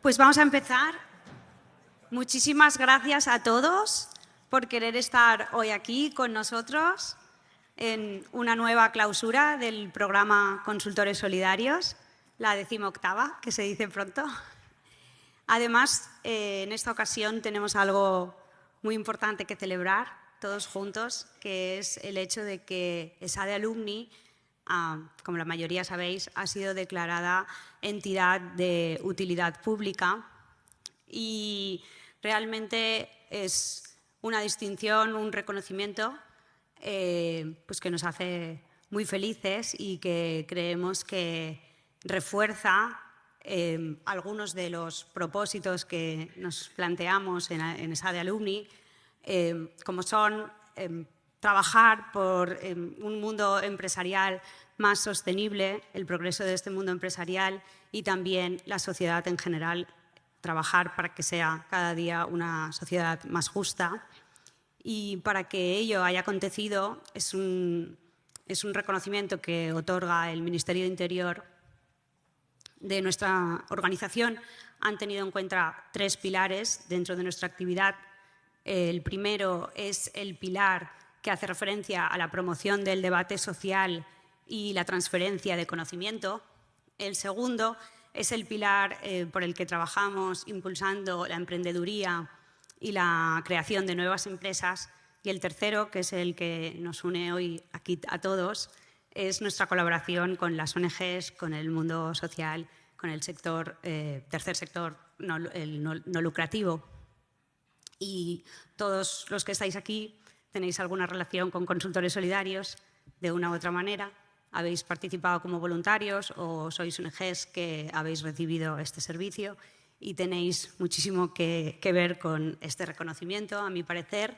Pues vamos a empezar. Muchísimas gracias a todos por querer estar hoy aquí con nosotros en una nueva clausura del programa Consultores Solidarios, la 18ª, que se dice pronto. Además, en esta ocasión tenemos algo muy importante que celebrar todos juntos, que es el hecho de que ESADE Alumni, como la mayoría sabéis, ha sido declarada entidad de utilidad pública y realmente es una distinción, un reconocimiento pues que nos hace muy felices y que creemos que refuerza algunos de los propósitos que nos planteamos en ESADE Alumni, como son trabajar por un mundo empresarial más sostenible, el progreso de este mundo empresarial y también la sociedad en general, trabajar para que sea cada día una sociedad más justa. Y para que ello haya acontecido es un reconocimiento que otorga el Ministerio de Interior de nuestra organización. Han tenido en cuenta 3 pilares dentro de nuestra actividad. El primero es el pilar que hace referencia a la promoción del debate social y la transferencia de conocimiento. El segundo es el pilar por el que trabajamos impulsando la emprendeduría y la creación de nuevas empresas. Y el tercero, que es el que nos une hoy aquí a todos, es nuestra colaboración con las ONGs, con el mundo social, con el sector, tercer sector no lucrativo. Y todos los que estáis aquí tenéis alguna relación con Consultores Solidarios de una u otra manera, habéis participado como voluntarios o sois ONGs que habéis recibido este servicio y tenéis muchísimo que ver con este reconocimiento, a mi parecer,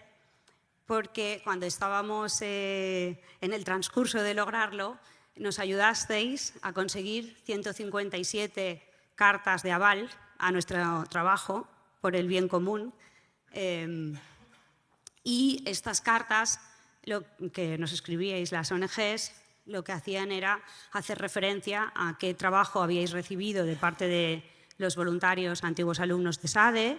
porque cuando estábamos en el transcurso de lograrlo, nos ayudasteis a conseguir 157 cartas de aval a nuestro trabajo por el bien común. Y estas cartas, lo que nos escribíais las ONGs, lo que hacían era hacer referencia a qué trabajo habíais recibido de parte de los voluntarios antiguos alumnos de ESADE,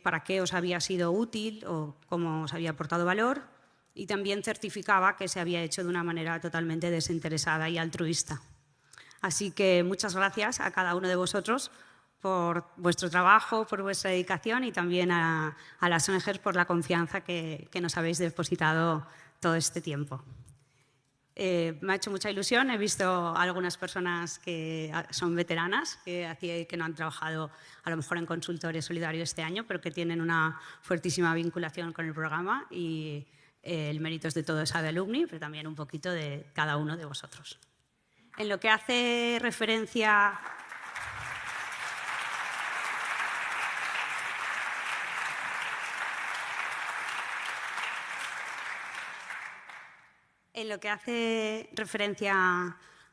para qué os había sido útil o cómo os había aportado valor, y también certificaba que se había hecho de una manera totalmente desinteresada y altruista. Así que muchas gracias a cada uno de vosotros por vuestro trabajo, por vuestra dedicación y también a las ONGs por la confianza que nos habéis depositado todo este tiempo. Me ha hecho mucha ilusión, he visto algunas personas que son veteranas, que no han trabajado a lo mejor en Consultores Solidarios este año, pero que tienen una fuertísima vinculación con el programa y el mérito es de todo ESADE Alumni, pero también un poquito de cada uno de vosotros. En lo que hace referencia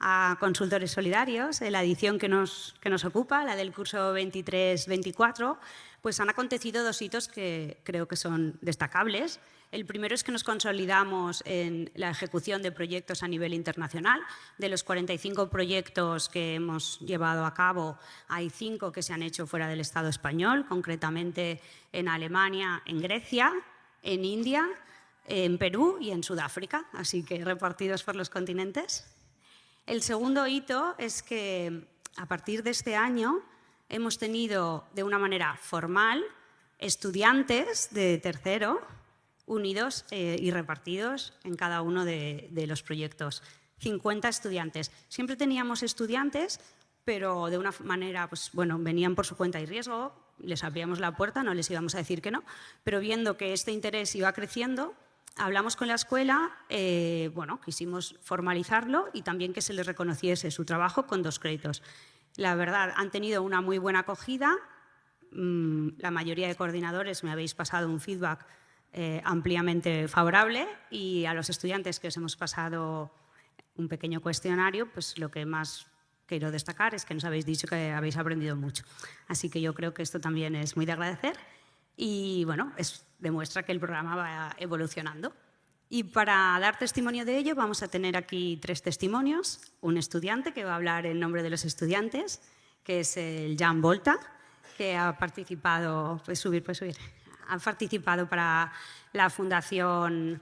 a Consultores Solidarios, en la edición que nos ocupa, la del curso 23-24, pues han acontecido 2 hitos que creo que son destacables. El primero es que nos consolidamos en la ejecución de proyectos a nivel internacional. De los 45 proyectos que hemos llevado a cabo, hay 5 que se han hecho fuera del Estado español, concretamente en Alemania, en Grecia, en India, en Perú y en Sudáfrica, así que repartidos por los continentes. El segundo hito es que a partir de este año hemos tenido de una manera formal estudiantes de tercero unidos y repartidos en cada uno de los proyectos. 50 estudiantes. Siempre teníamos estudiantes, pero de una manera, pues bueno, venían por su cuenta y riesgo, les abríamos la puerta, no les íbamos a decir que no, pero viendo que este interés iba creciendo, hablamos con la escuela, quisimos formalizarlo y también que se les reconociese su trabajo con 2 créditos. La verdad, han tenido una muy buena acogida. La mayoría de coordinadores me habéis pasado un feedback ampliamente favorable y a los estudiantes que os hemos pasado un pequeño cuestionario, pues lo que más quiero destacar es que nos habéis dicho que habéis aprendido mucho. Así que yo creo que esto también es muy de agradecer y, bueno, demuestra que el programa va evolucionando. Y para dar testimonio de ello vamos a tener aquí 3 testimonios. Un estudiante que va a hablar en nombre de los estudiantes, que es el Jan Volta, que ha participado, ha participado para la Fundación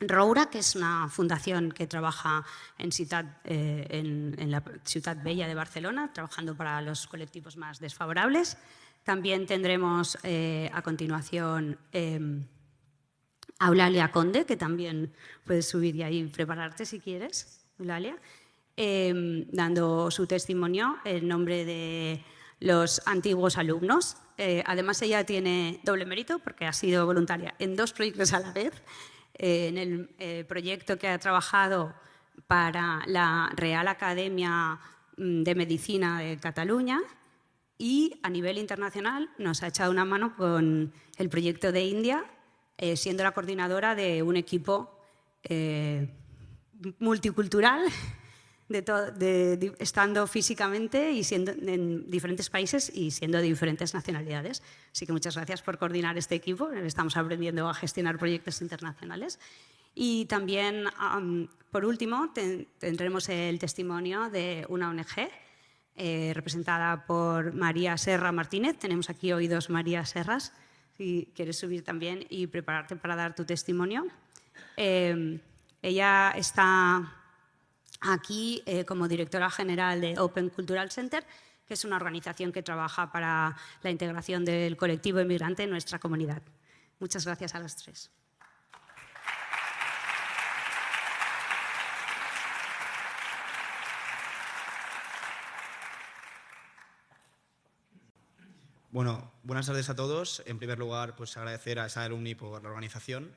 Roura, que es una fundación que trabaja en la Ciutat Vella de Barcelona, trabajando para los colectivos más desfavorables. También tendremos a continuación a Eulalia Conde, que también puedes subir y ahí prepararte si quieres, Eulalia, dando su testimonio en nombre de los antiguos alumnos. Además, ella tiene doble mérito porque ha sido voluntaria en 2 proyectos a la vez. En el proyecto que ha trabajado para la Real Academia de Medicina de Cataluña y a nivel internacional nos ha echado una mano con el proyecto de India, siendo la coordinadora de un equipo multicultural, estando físicamente y siendo en diferentes países y siendo de diferentes nacionalidades. Así que muchas gracias por coordinar este equipo. Estamos aprendiendo a gestionar proyectos internacionales. Y también, por último, tendremos el testimonio de una ONG representada por María Serra Martínez. Tenemos aquí hoy 2 María Serras, si quieres subir también y prepararte para dar tu testimonio. Ella está aquí como directora general de Open Cultural Center, que es una organización que trabaja para la integración del colectivo inmigrante en nuestra comunidad. Muchas gracias a los 3. Bueno, buenas tardes a todos. En primer lugar, pues agradecer a SADE-Alumni por la organización.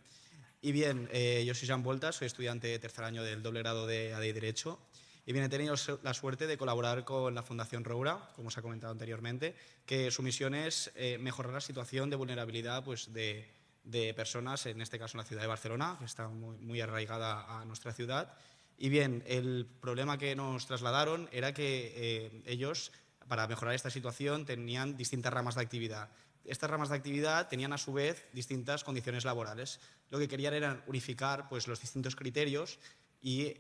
Y bien, yo soy Jan Volta, soy estudiante de 3er año del doble grado de AD y Derecho. Y bien, he tenido la suerte de colaborar con la Fundación Roura, como os ha comentado anteriormente, que su misión es mejorar la situación de vulnerabilidad pues, de personas, en este caso en la ciudad de Barcelona, que está muy arraigada a nuestra ciudad. Y bien, el problema que nos trasladaron era que ellos, para mejorar esta situación, tenían distintas ramas de actividad. Estas ramas de actividad tenían a su vez distintas condiciones laborales. Lo que querían era unificar pues, los distintos criterios y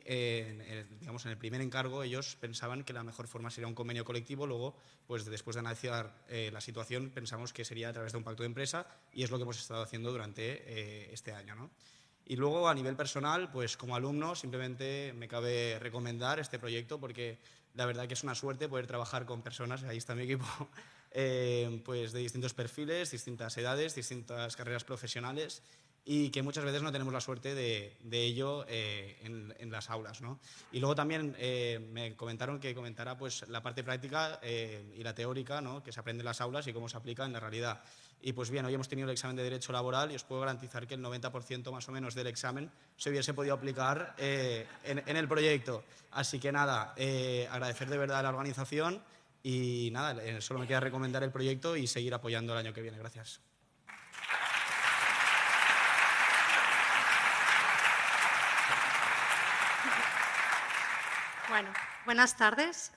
digamos, en el primer encargo ellos pensaban que la mejor forma sería un convenio colectivo. Luego, pues, después de analizar la situación, pensamos que sería a través de un pacto de empresa y es lo que hemos estado haciendo durante este año, ¿no? Y luego, a nivel personal, pues como alumno, simplemente me cabe recomendar este proyecto porque la verdad que es una suerte poder trabajar con personas, ahí está mi equipo, pues de distintos perfiles, distintas edades, distintas carreras profesionales y que muchas veces no tenemos la suerte de ello en las aulas, ¿no? Y luego también me comentaron que comentara pues, la parte práctica y la teórica, ¿no? Que se aprende en las aulas y cómo se aplica en la realidad. Y pues bien, hoy hemos tenido el examen de Derecho Laboral y os puedo garantizar que el 90% más o menos del examen se hubiese podido aplicar en el proyecto. Así que nada, agradecer de verdad a la organización y nada, solo me queda recomendar el proyecto y seguir apoyando el año que viene. Gracias. Bueno, buenas tardes.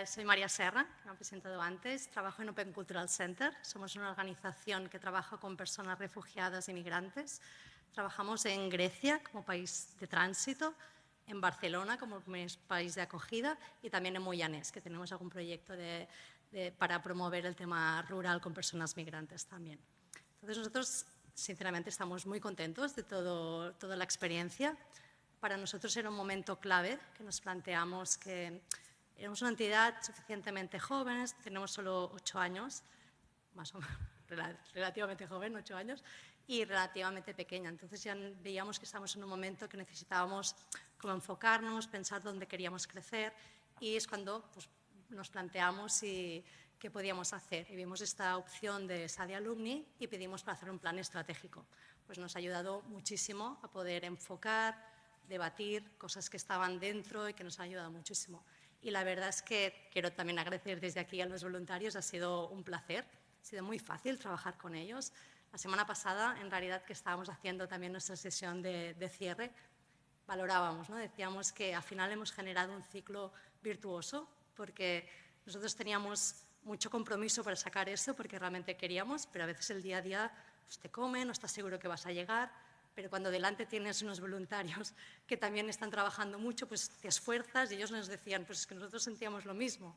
Soy María Serra, que me han presentado antes. Trabajo en Open Cultural Center. Somos una organización que trabaja con personas refugiadas y migrantes. Trabajamos en Grecia como país de tránsito, en Barcelona como país de acogida y también en Moianès, que tenemos algún proyecto para promover el tema rural con personas migrantes también. Entonces nosotros, sinceramente, estamos muy contentos de toda la experiencia. Para nosotros era un momento clave que nos planteamos que éramos una entidad suficientemente jóvenes, tenemos solo 8 años, más o menos, relativamente joven, 8 años, y relativamente pequeña. Entonces ya veíamos que estábamos en un momento que necesitábamos como enfocarnos, pensar dónde queríamos crecer y es cuando pues, nos planteamos qué podíamos hacer. Y vimos esta opción de SADE-Alumni y pedimos para hacer un plan estratégico. Pues nos ha ayudado muchísimo a poder enfocar, debatir cosas que estaban dentro y que nos han ayudado muchísimo. Y la verdad es que quiero también agradecer desde aquí a los voluntarios, ha sido un placer, ha sido muy fácil trabajar con ellos. La semana pasada, en realidad, que estábamos haciendo también nuestra sesión de cierre, valorábamos, ¿no? Decíamos que al final hemos generado un ciclo virtuoso porque nosotros teníamos mucho compromiso para sacar eso porque realmente queríamos, pero a veces el día a día pues, te come, no estás seguro que vas a llegar. pero cuando delante tienes unos voluntarios que también están trabajando mucho, pues te esfuerzas y ellos nos decían, pues es que nosotros sentíamos lo mismo,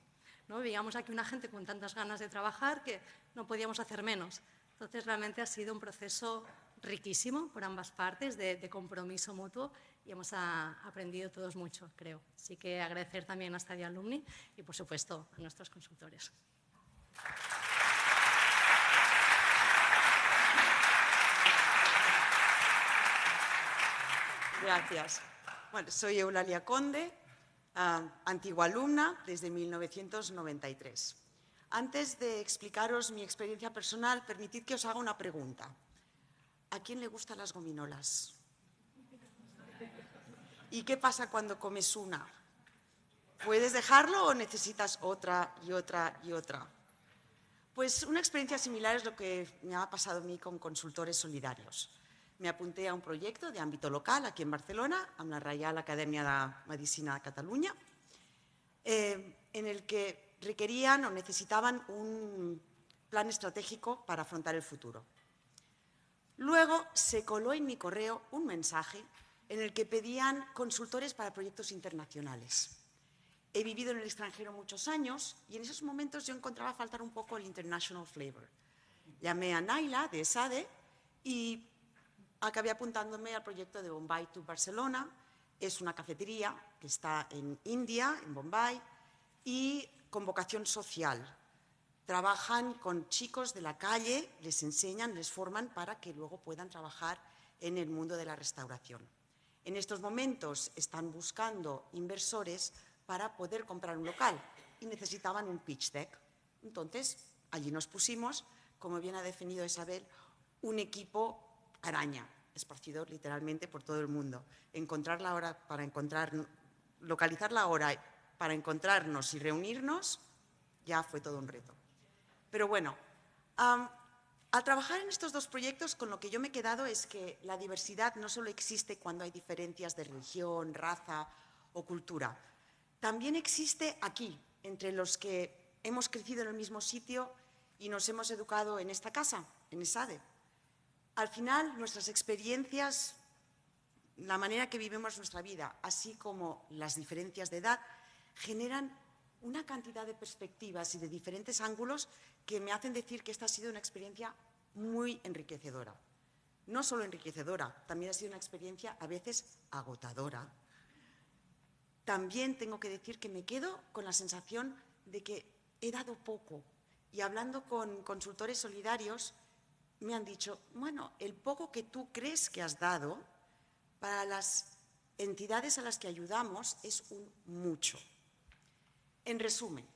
¿no? Veíamos aquí una gente con tantas ganas de trabajar que no podíamos hacer menos. Entonces, realmente ha sido un proceso riquísimo por ambas partes, de compromiso mutuo, y hemos aprendido todos mucho, creo. Así que agradecer también a Stadia Alumni y, por supuesto, a nuestros consultores. Gracias. Bueno, soy Eulalia Conde, antigua alumna desde 1993. Antes de explicaros mi experiencia personal, permitid que os haga una pregunta. ¿A quién le gustan las gominolas? ¿Y qué pasa cuando comes una? ¿Puedes dejarlo o necesitas otra y otra y otra? Pues una experiencia similar es lo que me ha pasado a mí con Consultores Solidarios. Me apunté a un proyecto de ámbito local aquí en Barcelona, amb la Reial Acadèmia de Medicina de Catalunya, en el que requerían o necesitaban un plan estratégico para afrontar el futuro. Luego se coló en mi correo un mensaje en el que pedían consultores para proyectos internacionales. He vivido en el extranjero muchos años y en esos momentos yo encontraba faltar un poco el international flavor. Llamé a Naila de ESADE y acabé apuntándome al proyecto de Bombay to Barcelona. Es una cafetería que está en India, en Bombay, y con vocación social. Trabajan con chicos de la calle, les enseñan, les forman para que luego puedan trabajar en el mundo de la restauración. En estos momentos están buscando inversores para poder comprar un local y necesitaban un pitch deck. Entonces, allí nos pusimos, como bien ha definido Isabel, un equipo araña, esparcido literalmente por todo el mundo. Localizar la hora para encontrarnos y reunirnos ya fue todo un reto. Pero bueno, al trabajar en estos dos proyectos, con lo que yo me he quedado es que la diversidad no solo existe cuando hay diferencias de religión, raza o cultura. También existe aquí, entre los que hemos crecido en el mismo sitio y nos hemos educado en esta casa, en ESADE. Al final, nuestras experiencias, la manera que vivimos nuestra vida, así como las diferencias de edad, generan una cantidad de perspectivas y de diferentes ángulos que me hacen decir que esta ha sido una experiencia muy enriquecedora. No solo enriquecedora, también ha sido una experiencia a veces agotadora. También tengo que decir que me quedo con la sensación de que he dado poco. Y hablando con consultores solidarios, me han dicho, bueno, el poco que tú crees que has dado para las entidades a las que ayudamos es un mucho. En resumen,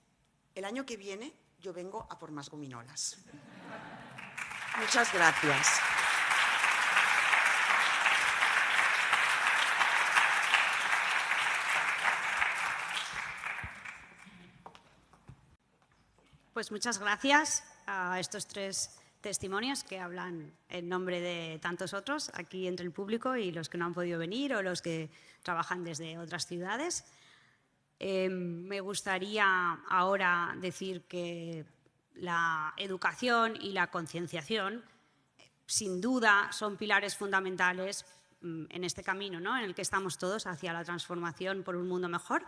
el año que viene yo vengo a por más gominolas. Muchas gracias. Pues muchas gracias a estos tres testimonios que hablan en nombre de tantos otros aquí entre el público y los que no han podido venir o los que trabajan desde otras ciudades. Me gustaría ahora decir que la educación y la concienciación sin duda son pilares fundamentales en este camino, ¿no?, en el que estamos todos hacia la transformación por un mundo mejor.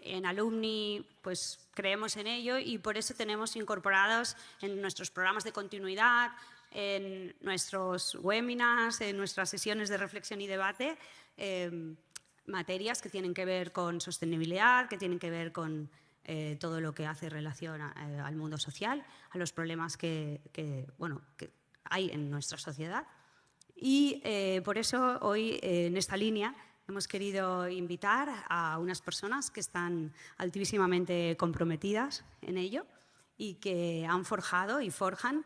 En Alumni pues creemos en ello y por eso tenemos incorporados en nuestros programas de continuidad, en nuestros webinars, en nuestras sesiones de reflexión y debate, materias que tienen que ver con sostenibilidad, que tienen que ver con todo lo que hace relación al mundo social, a los problemas que hay en nuestra sociedad. Y por eso hoy en esta línea hemos querido invitar a unas personas que están altísimamente comprometidas en ello y que han forjado y forjan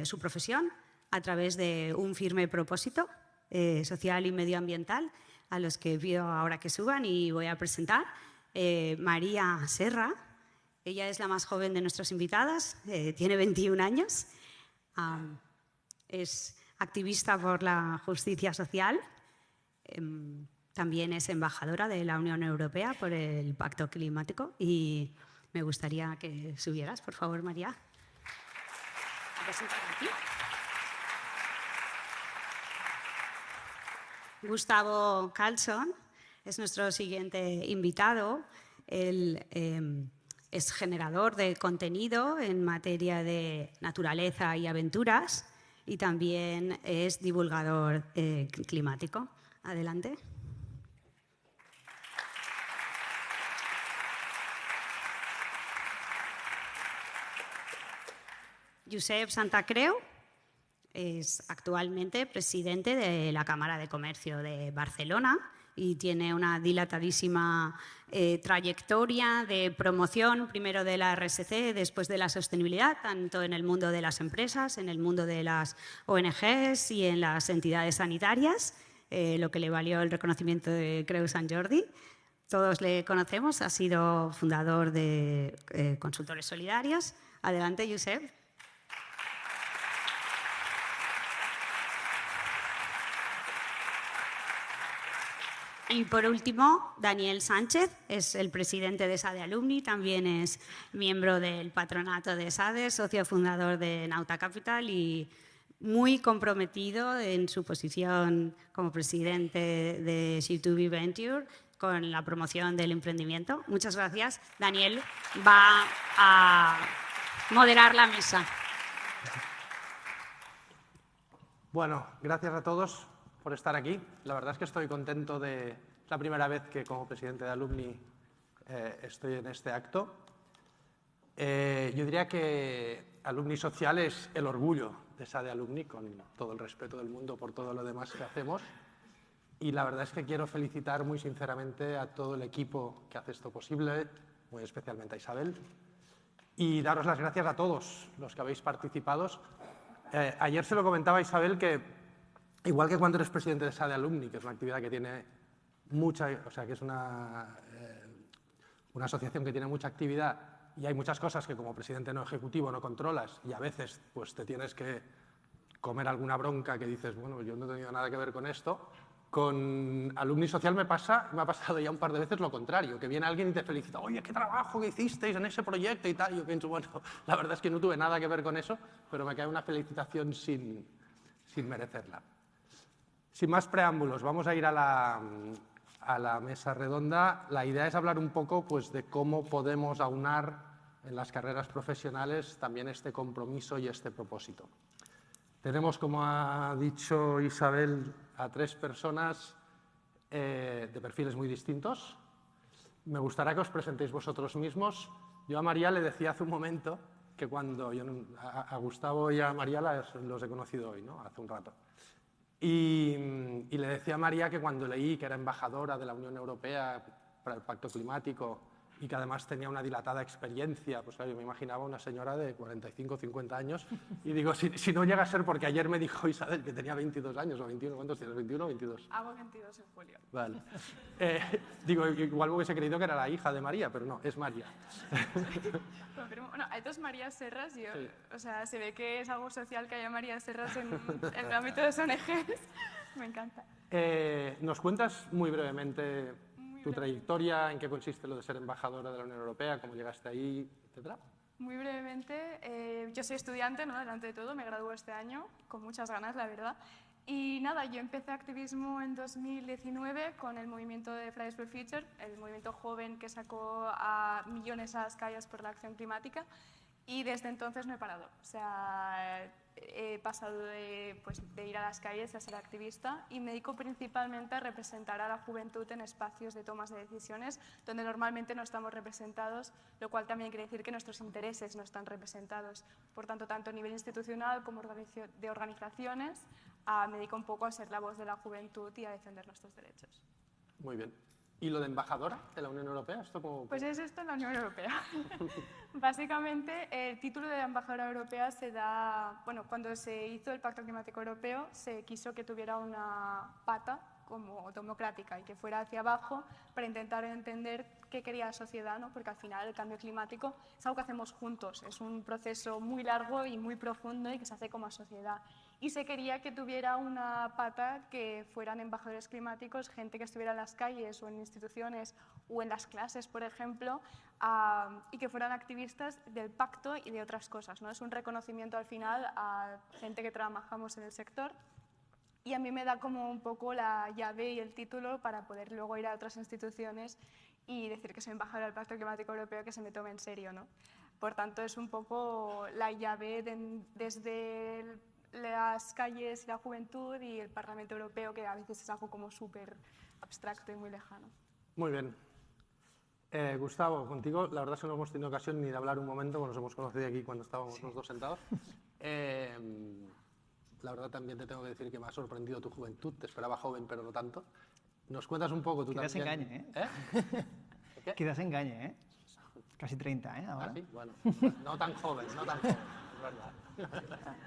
su profesión a través de un firme propósito social y medioambiental, a los que pido ahora que suban y voy a presentar. María Serra, ella es la más joven de nuestras invitadas, tiene 21 años, es activista por la justicia social, también es embajadora de la Unión Europea por el Pacto Climático y me gustaría que subieras, por favor, María. A presentar aquí. Gustavo Carlson es nuestro siguiente invitado. Él es generador de contenido en materia de naturaleza y aventuras y también es divulgador climático. Adelante. Josep Santacreu es actualmente presidente de la Cámara de Comercio de Barcelona y tiene una dilatadísima trayectoria de promoción, primero de la RSC, después de la sostenibilidad, tanto en el mundo de las empresas, en el mundo de las ONGs y en las entidades sanitarias, lo que le valió el reconocimiento de Creu Sant Jordi. Todos le conocemos, ha sido fundador de Consultores Solidarios. Adelante, Josep. Y por último, Daniel Sánchez es el presidente de SADE Alumni, también es miembro del patronato de SADE, socio fundador de Nauta Capital y muy comprometido en su posición como presidente de Ship2B Venture con la promoción del emprendimiento. Muchas gracias. Daniel va a moderar la mesa. Bueno, gracias a todos por estar aquí. La verdad es que estoy contento de... Es la primera vez que como presidente de Alumni estoy en este acto. Yo diría que Alumni Social es el orgullo de SADE Alumni, con todo el respeto del mundo por todo lo demás que hacemos. Y la verdad es que quiero felicitar muy sinceramente a todo el equipo que hace esto posible, muy especialmente a Isabel, y daros las gracias a todos los que habéis participado. Ayer se lo comentaba a Isabel que igual que cuando eres presidente de SADE Alumni, que es una actividad que tiene mucha, o sea, que es una asociación que tiene mucha actividad y hay muchas cosas que como presidente no ejecutivo no controlas y a veces pues te tienes que comer alguna bronca que dices, bueno, yo no he tenido nada que ver con esto. Con Alumni Social me ha pasado ya un par de veces lo contrario, que viene alguien y te felicita, oye, qué trabajo que hicisteis en ese proyecto y tal. Y yo pienso, bueno, la verdad es que no tuve nada que ver con eso, pero me cae una felicitación sin merecerla. Sin más preámbulos, vamos a ir a la mesa redonda. La idea es hablar un poco pues, de cómo podemos aunar en las carreras profesionales también este compromiso y este propósito. Tenemos, como ha dicho Isabel, a 3 personas de perfiles muy distintos. Me gustaría que os presentéis vosotros mismos. Yo a María le decía hace un momento que cuando a Gustavo y a María los he conocido hoy, ¿no? Hace un rato. Y le decía a María que cuando leí que era embajadora de la Unión Europea para el Pacto Climático y que además tenía una dilatada experiencia, pues claro, yo me imaginaba una señora de 45 o 50 años y digo, si no llega a ser porque ayer me dijo Isabel que tenía 22 años o 21, ¿cuántos tienes? ¿21 o 22? Hago 22 en julio. Vale. Digo, igual me hubiese creído que era la hija de María, pero no, es María. Confirmo. Bueno, hay 2 Marías Serras, Sí. o sea, se ve que es algo social que haya Marías Serras en el ámbito de las ONGs. Me encanta. ¿Nos cuentas muy brevemente tu trayectoria, en qué consiste lo de ser embajadora de la Unión Europea, cómo llegaste ahí, etcétera? Muy brevemente, yo soy estudiante, ¿no? Delante de todo, me gradué este año, con muchas ganas, la verdad. Y nada, yo empecé activismo en 2019 con el movimiento de Fridays for Future, el movimiento joven que sacó a millones a las calles por la acción climática. Y desde entonces no he parado. O sea, he pasado de ir a las calles a ser activista y me dedico principalmente a representar a la juventud en espacios de tomas de decisiones donde normalmente no estamos representados, lo cual también quiere decir que nuestros intereses no están representados. Por tanto, tanto a nivel institucional como de organizaciones, me dedico un poco a ser la voz de la juventud y a defender nuestros derechos. Muy bien. ¿Y lo de embajadora de la Unión Europea? ¿Esto cómo? Pues es esto en la Unión Europea. Básicamente, el título de embajadora europea se da, bueno, cuando se hizo el Pacto Climático Europeo, se quiso que tuviera una pata como democrática y que fuera hacia abajo para intentar entender qué quería la sociedad, ¿no? Porque al final el cambio climático es algo que hacemos juntos, es un proceso muy largo y muy profundo y que se hace como sociedad. Y se quería que tuviera una pata que fueran embajadores climáticos, gente que estuviera en las calles o en instituciones o en las clases, por ejemplo, y que fueran activistas del pacto y de otras cosas, ¿no? Es un reconocimiento al final a gente que trabajamos en el sector y a mí me da como un poco la llave y el título para poder luego ir a otras instituciones y decir que soy embajadora del Pacto Climático Europeo, que se me tome en serio, ¿no? Por tanto, es un poco la llave desde las calles y la juventud y el Parlamento Europeo, que a veces es algo como súper abstracto y muy lejano. Muy bien. Gustavo, contigo la verdad es que no hemos tenido ocasión ni de hablar un momento, porque nos hemos conocido aquí cuando estábamos los dos sentados. La verdad también te tengo que decir que me ha sorprendido tu juventud, te esperaba joven pero no tanto. ¿Nos cuentas un poco tú Quizás también? engañe, ¿eh? ¿Qué? Quizás engañe, ¿eh? Casi 30, ¿eh? Ahora. ¿Ah, sí? Bueno, no tan joven, no tan joven, es verdad.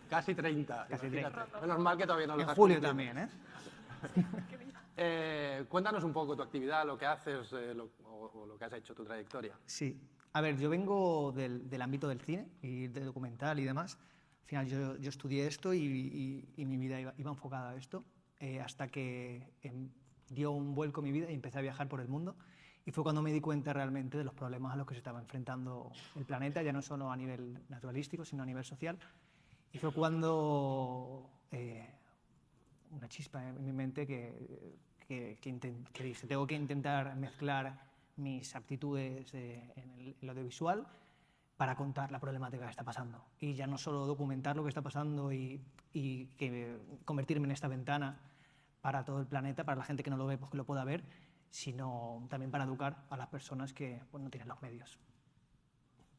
Casi 30. Casi imagínate. 30. Menos mal que todavía no lo En has julio cumplido. también, ¿eh? Cuéntanos un poco tu actividad, lo que haces o lo que has hecho, tu trayectoria. Sí. A ver, yo vengo del ámbito del cine y del documental y demás. Al final yo estudié esto y mi vida iba enfocada a esto, hasta que dio un vuelco mi vida y empecé a viajar por el mundo. Y fue cuando me di cuenta realmente de los problemas a los que se estaba enfrentando el planeta, ya no solo a nivel naturalístico, sino a nivel social. Y fue cuando una chispa en mi mente que dije, tengo que intentar mezclar mis aptitudes en el audiovisual para contar la problemática que está pasando. Y ya no solo documentar lo que está pasando y convertirme en esta ventana para todo el planeta, para la gente que no lo ve, pues que lo pueda ver, sino también para educar a las personas que pues, no tienen los medios.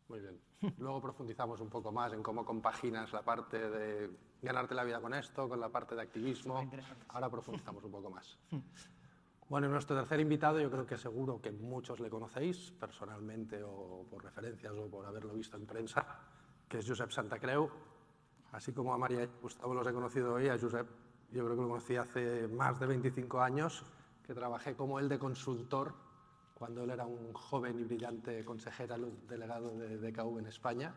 Muy bien. Luego profundizamos un poco más en cómo compaginas la parte de ganarte la vida con esto, con la parte de activismo. Ahora profundizamos un poco más. Bueno, nuestro tercer invitado, yo creo que seguro que muchos le conocéis personalmente o por referencias o por haberlo visto en prensa, que es Josep Santacreu. Así como a María y Gustavo los he conocido hoy, a Josep yo creo que lo conocí hace más de 25 años, que trabajé como él de consultor cuando él era un joven y brillante consejero delegado de DKV en España.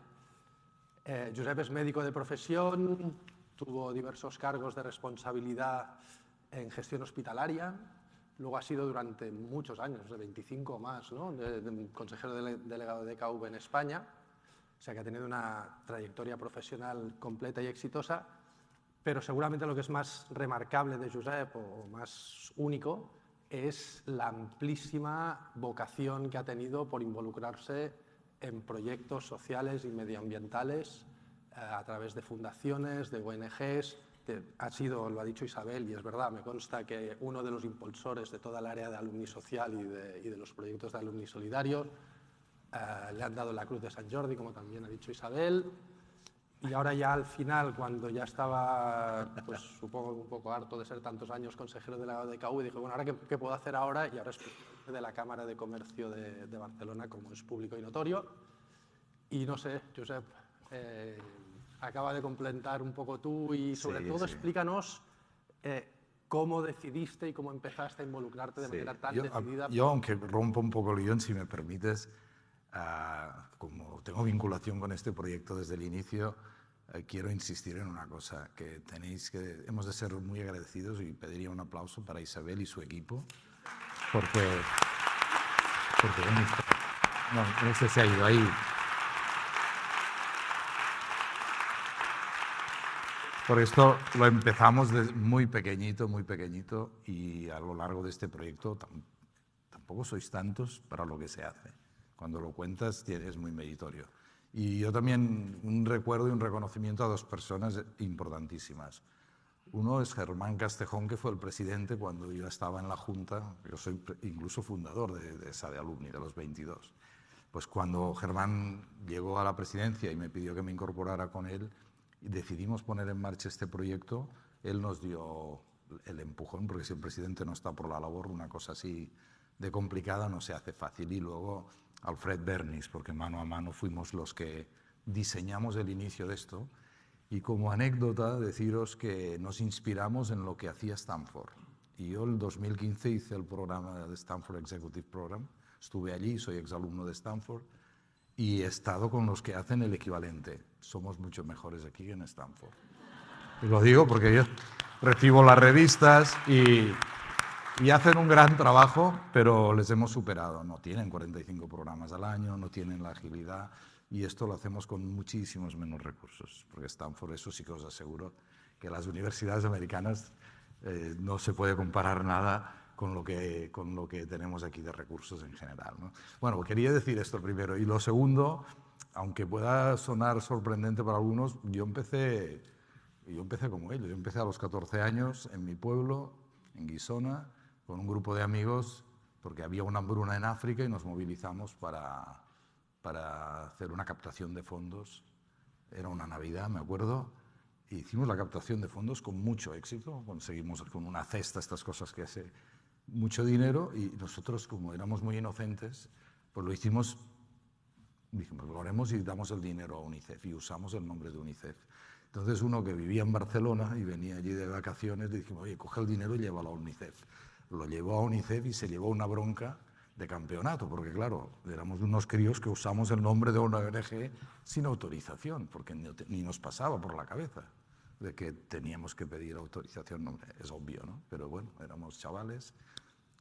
Josep es médico de profesión, tuvo diversos cargos de responsabilidad en gestión hospitalaria, luego ha sido durante muchos años, de 25 o más, ¿no? Consejero delegado de DKV en España, o sea que ha tenido una trayectoria profesional completa y exitosa, pero seguramente lo que es más remarcable de Josep o más único es la amplísima vocación que ha tenido por involucrarse en proyectos sociales y medioambientales a través de fundaciones, de ONGs. Ha sido, lo ha dicho Isabel, y es verdad, me consta que uno de los impulsores de toda el área de alumni social y de los proyectos de alumni solidarios. Le han dado la Cruz de Sant Jordi, como también ha dicho Isabel. Y ahora ya al final, cuando ya estaba, pues supongo un poco harto de ser tantos años consejero delegado de DKV, dije, bueno, ¿ahora qué puedo hacer ahora? Y ahora es presidente de la Cámara de Comercio de Barcelona, como es público y notorio. Y no sé, Josep, acaba de complementar un poco tú y sobre todo explícanos cómo decidiste y cómo empezaste a involucrarte de manera tan decidida. Yo, aunque rompo un poco el guión, si me permites, como tengo vinculación con este proyecto desde el inicio, quiero insistir en una cosa, que hemos de ser muy agradecidos y pediría un aplauso para Isabel y su equipo, porque no sé si ha ido ahí. Por esto lo empezamos desde muy pequeñito, y a lo largo de este proyecto tampoco sois tantos para lo que se hace. Cuando lo cuentas es muy meritorio. Y yo también un recuerdo y un reconocimiento a dos personas importantísimas. Uno es Germán Castejón, que fue el presidente cuando yo estaba en la Junta. Yo soy incluso fundador de esa de alumni, de los 22. Pues cuando Germán llegó a la presidencia y me pidió que me incorporara con él, y decidimos poner en marcha este proyecto, él nos dio el empujón, porque si el presidente no está por la labor, una cosa así de complicada no se hace fácil. Y luego Alfred Bernis, porque mano a mano fuimos los que diseñamos el inicio de esto. Y como anécdota, deciros que nos inspiramos en lo que hacía Stanford. Y yo en 2015 hice el programa de Stanford Executive Program, estuve allí, soy exalumno de Stanford, y he estado con los que hacen el equivalente. Somos mucho mejores aquí que en Stanford. Y lo digo porque yo recibo las revistas y hacen un gran trabajo, pero les hemos superado. No tienen 45 programas al año, no tienen la agilidad, y esto lo hacemos con muchísimos menos recursos, porque Stanford, eso sí que os aseguro, porque las universidades americanas no se puede comparar nada con lo que tenemos aquí de recursos en general, ¿no? Bueno, quería decir esto primero. Y lo segundo, aunque pueda sonar sorprendente para algunos, yo empecé como ellos. Yo empecé a los 14 años en mi pueblo, en Guissona, con un grupo de amigos, porque había una hambruna en África y nos movilizamos para hacer una captación de fondos. Era una Navidad, me acuerdo. E hicimos la captación de fondos con mucho éxito. Conseguimos con una cesta estas cosas que hace mucho dinero, y nosotros, como éramos muy inocentes, pues lo hicimos, dijimos, lo haremos y damos el dinero a UNICEF, y usamos el nombre de UNICEF. Entonces uno que vivía en Barcelona y venía allí de vacaciones, le dijimos, oye, coge el dinero y llévalo a UNICEF. Lo llevó a UNICEF y se llevó una bronca de campeonato, porque claro, éramos unos críos que usamos el nombre de una ONG sin autorización, porque ni nos pasaba por la cabeza de que teníamos que pedir autorización. No, es obvio, ¿no? Pero bueno, éramos chavales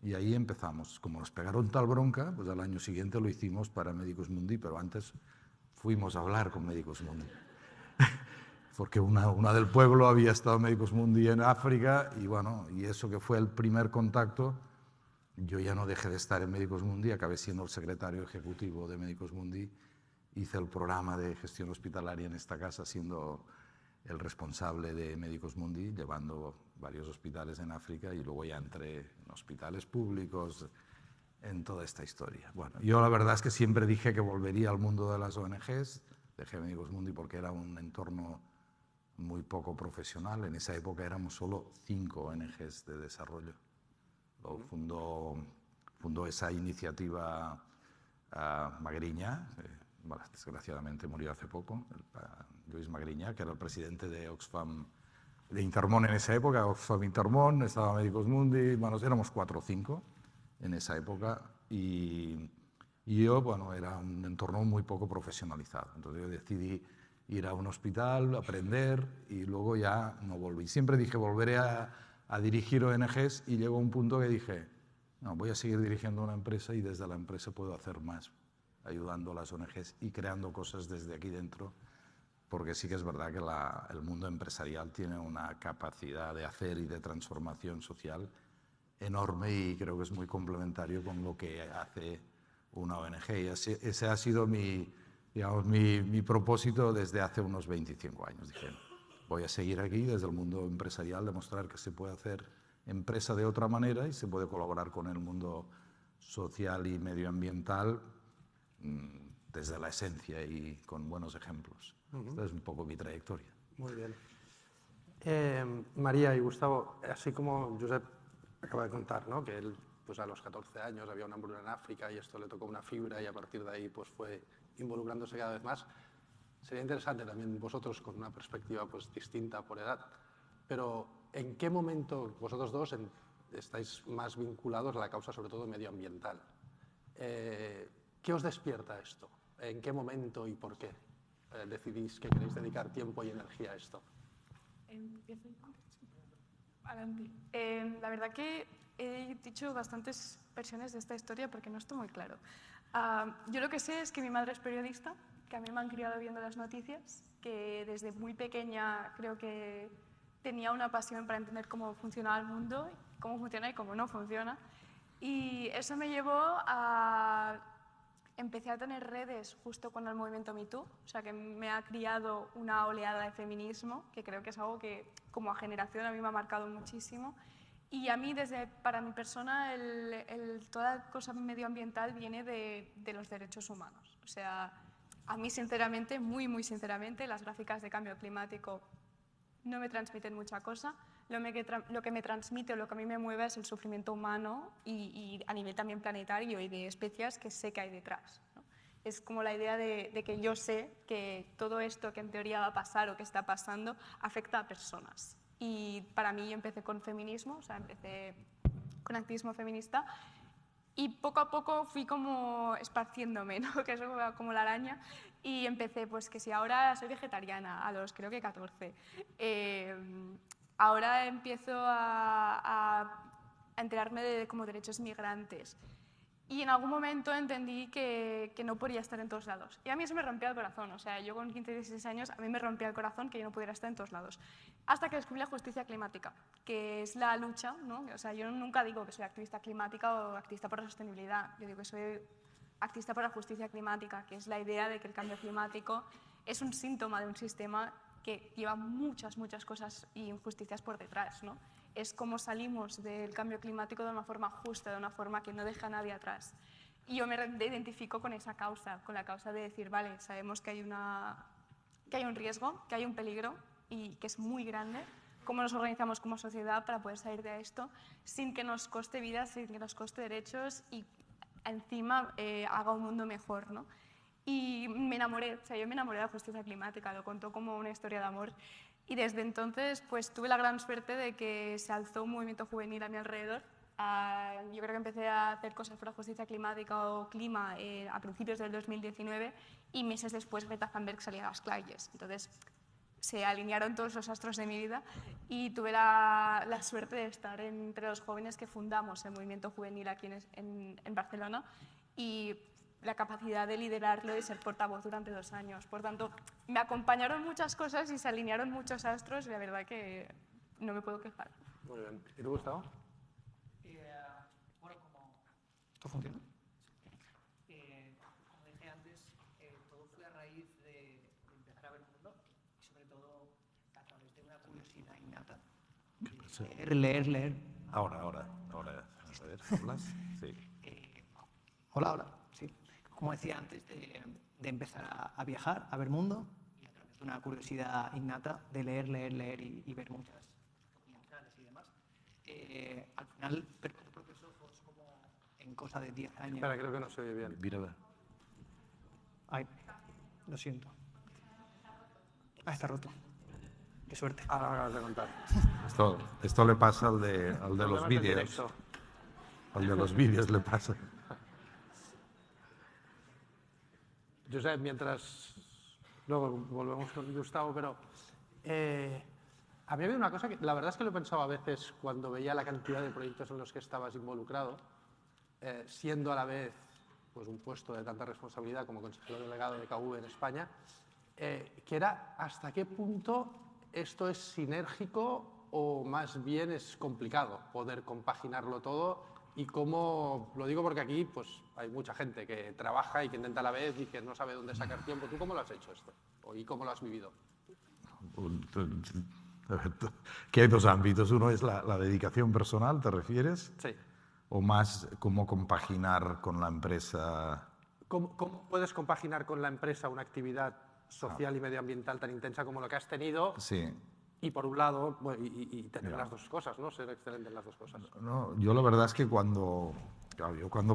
y ahí empezamos. Como nos pegaron tal bronca, pues al año siguiente lo hicimos para Medicus Mundi, pero antes fuimos a hablar con Medicus Mundi. Porque una del pueblo había estado Medicus Mundi en África, y bueno, y eso que fue el primer contacto. Yo ya no dejé de estar en Medicus Mundi, acabé siendo el secretario ejecutivo de Medicus Mundi, hice el programa de gestión hospitalaria en esta casa, siendo el responsable de Medicus Mundi, llevando varios hospitales en África, y luego ya entré en hospitales públicos, en toda esta historia. Bueno, yo la verdad es que siempre dije que volvería al mundo de las ONGs, dejé Medicus Mundi porque era un entorno muy poco profesional. En esa época éramos solo 5 ONGs de desarrollo. Lo fundó esa iniciativa Magriñá, desgraciadamente murió hace poco, Lluís Magriñá, que era el presidente de Oxfam, de Intermón en esa época. Oxfam Intermón, estaba Medicus Mundi, bueno, éramos 4 o 5 en esa época, y yo, bueno, era un entorno muy poco profesionalizado. Entonces yo decidí ir a un hospital, aprender, y luego ya no volví. Siempre dije, volveré a dirigir ONGs, y llegó un punto que dije, no, voy a seguir dirigiendo una empresa, y desde la empresa puedo hacer más, ayudando a las ONGs y creando cosas desde aquí dentro, porque sí que es verdad que el mundo empresarial tiene una capacidad de hacer y de transformación social enorme, y creo que es muy complementario con lo que hace una ONG. Y ese ha sido mi propósito desde hace unos 25 años. Dije, voy a seguir aquí desde el mundo empresarial, demostrar que se puede hacer empresa de otra manera y se puede colaborar con el mundo social y medioambiental desde la esencia y con buenos ejemplos. Esta es un poco mi trayectoria. Muy bien. María y Gustavo, así como Josep acaba de contar, ¿no?, que él, pues a los 14 años había una hambruna en África y esto le tocó una fibra, y a partir de ahí pues fue involucrándose cada vez más. Sería interesante también vosotros, con una perspectiva pues distinta por edad, pero ¿en qué momento vosotros dos estáis más vinculados a la causa, sobre todo medioambiental? ¿Qué os despierta esto? ¿En qué momento y por qué decidís que queréis dedicar tiempo y energía a esto? Empiezo. Adelante. La verdad que he dicho bastantes versiones de esta historia porque no estoy muy claro. Yo lo que sé es que mi madre es periodista, que a mí me han criado viendo las noticias, que desde muy pequeña creo que tenía una pasión para entender cómo funcionaba el mundo, cómo funciona y cómo no funciona. Y eso me llevó a... Empecé a tener redes justo con el movimiento Me Too, o sea que me ha criado una oleada de feminismo, que creo que es algo que como generación a mí me ha marcado muchísimo. Y a mí, para mi persona, toda cosa medioambiental viene de los derechos humanos. O sea, a mí sinceramente, muy, muy sinceramente, las gráficas de cambio climático no me transmiten mucha cosa. Lo que me transmite, lo que a mí me mueve es el sufrimiento humano y a nivel también planetario y de especies que sé que hay detrás, ¿no? Es como la idea de que yo sé que todo esto que en teoría va a pasar o que está pasando afecta a personas. Y para mí yo empecé con feminismo, o sea, empecé con activismo feminista, y poco a poco fui como esparciéndome, ¿no?, que eso fue como la araña, y empecé, pues que si ahora soy vegetariana, a los creo que 14. Ahora empiezo a enterarme de como derechos migrantes. Y en algún momento entendí que no podía estar en todos lados. Y a mí eso me rompía el corazón. O sea, yo con 15 y 16 años, a mí me rompía el corazón que yo no pudiera estar en todos lados. Hasta que descubrí la justicia climática, que es la lucha, ¿no? O sea, yo nunca digo que soy activista climática o activista por la sostenibilidad. Yo digo que soy activista por la justicia climática, que es la idea de que el cambio climático es un síntoma de un sistema que lleva muchas, muchas cosas y injusticias por detrás, ¿no? Es cómo salimos del cambio climático de una forma justa, de una forma que no deja a nadie atrás. Y yo me identifico con esa causa, con la causa de decir, vale, sabemos que hay un riesgo, que hay un peligro y que es muy grande. ¿Cómo nos organizamos como sociedad para poder salir de esto sin que nos coste vidas, sin que nos coste derechos y encima haga un mundo mejor, ¿no? Y me enamoré, o sea, yo me enamoré de la justicia climática, lo contó como una historia de amor. Y desde entonces pues tuve la gran suerte de que se alzó un movimiento juvenil a mi alrededor. Yo creo que empecé a hacer cosas por la justicia climática o clima a principios del 2019 y meses después Greta Thunberg salía a las calles. Entonces se alinearon todos los astros de mi vida y tuve la suerte de estar entre los jóvenes que fundamos el movimiento juvenil aquí en Barcelona y la capacidad de liderarlo y ser portavoz durante 2 años. Por tanto, me acompañaron muchas cosas y se alinearon muchos astros y la verdad que no me puedo quejar. Muy bien. ¿Y tú, Gustavo? Bueno, ¿esto funciona? Como dije antes, todo fue a raíz de empezar a ver el mundo y sobre todo a través de una curiosidad innata. Leer. Ahora. A ver, ¿hablas? Sí. Hola, sí. Como decía antes, de empezar a viajar, a ver mundo, y a través de una curiosidad innata de leer y ver muchas documentales y demás. Al final, pero con tus propios ojos, como en cosa de 10 años... Espera, creo que no se oye bien. Mira. Ay, lo siento. Está roto. Qué suerte. Ahora acabas de contar. Esto le pasa al de los Problemas del vídeos. directo. Al de los vídeos le pasa. Josep, mientras luego volvemos con Gustavo, pero a mí había una cosa que la verdad es que lo he pensado a veces cuando veía la cantidad de proyectos en los que estabas involucrado, siendo a la vez pues, un puesto de tanta responsabilidad como consejero delegado de KV en España, que era hasta qué punto esto es sinérgico o más bien es complicado poder compaginarlo todo. Y cómo, lo digo porque aquí pues, hay mucha gente que trabaja y que intenta a la vez y que no sabe dónde sacar tiempo. ¿Tú cómo lo has hecho esto? ¿Y cómo lo has vivido? Que hay 2 ámbitos. Uno es la dedicación personal, ¿te refieres? Sí. O más cómo compaginar con la empresa. ¿Cómo puedes compaginar con la empresa una actividad social y medioambiental tan intensa como lo que has tenido? Sí. Y por un lado, bueno, y tener las dos cosas, ¿no? Ser excelente en las dos cosas. No, yo la verdad es que cuando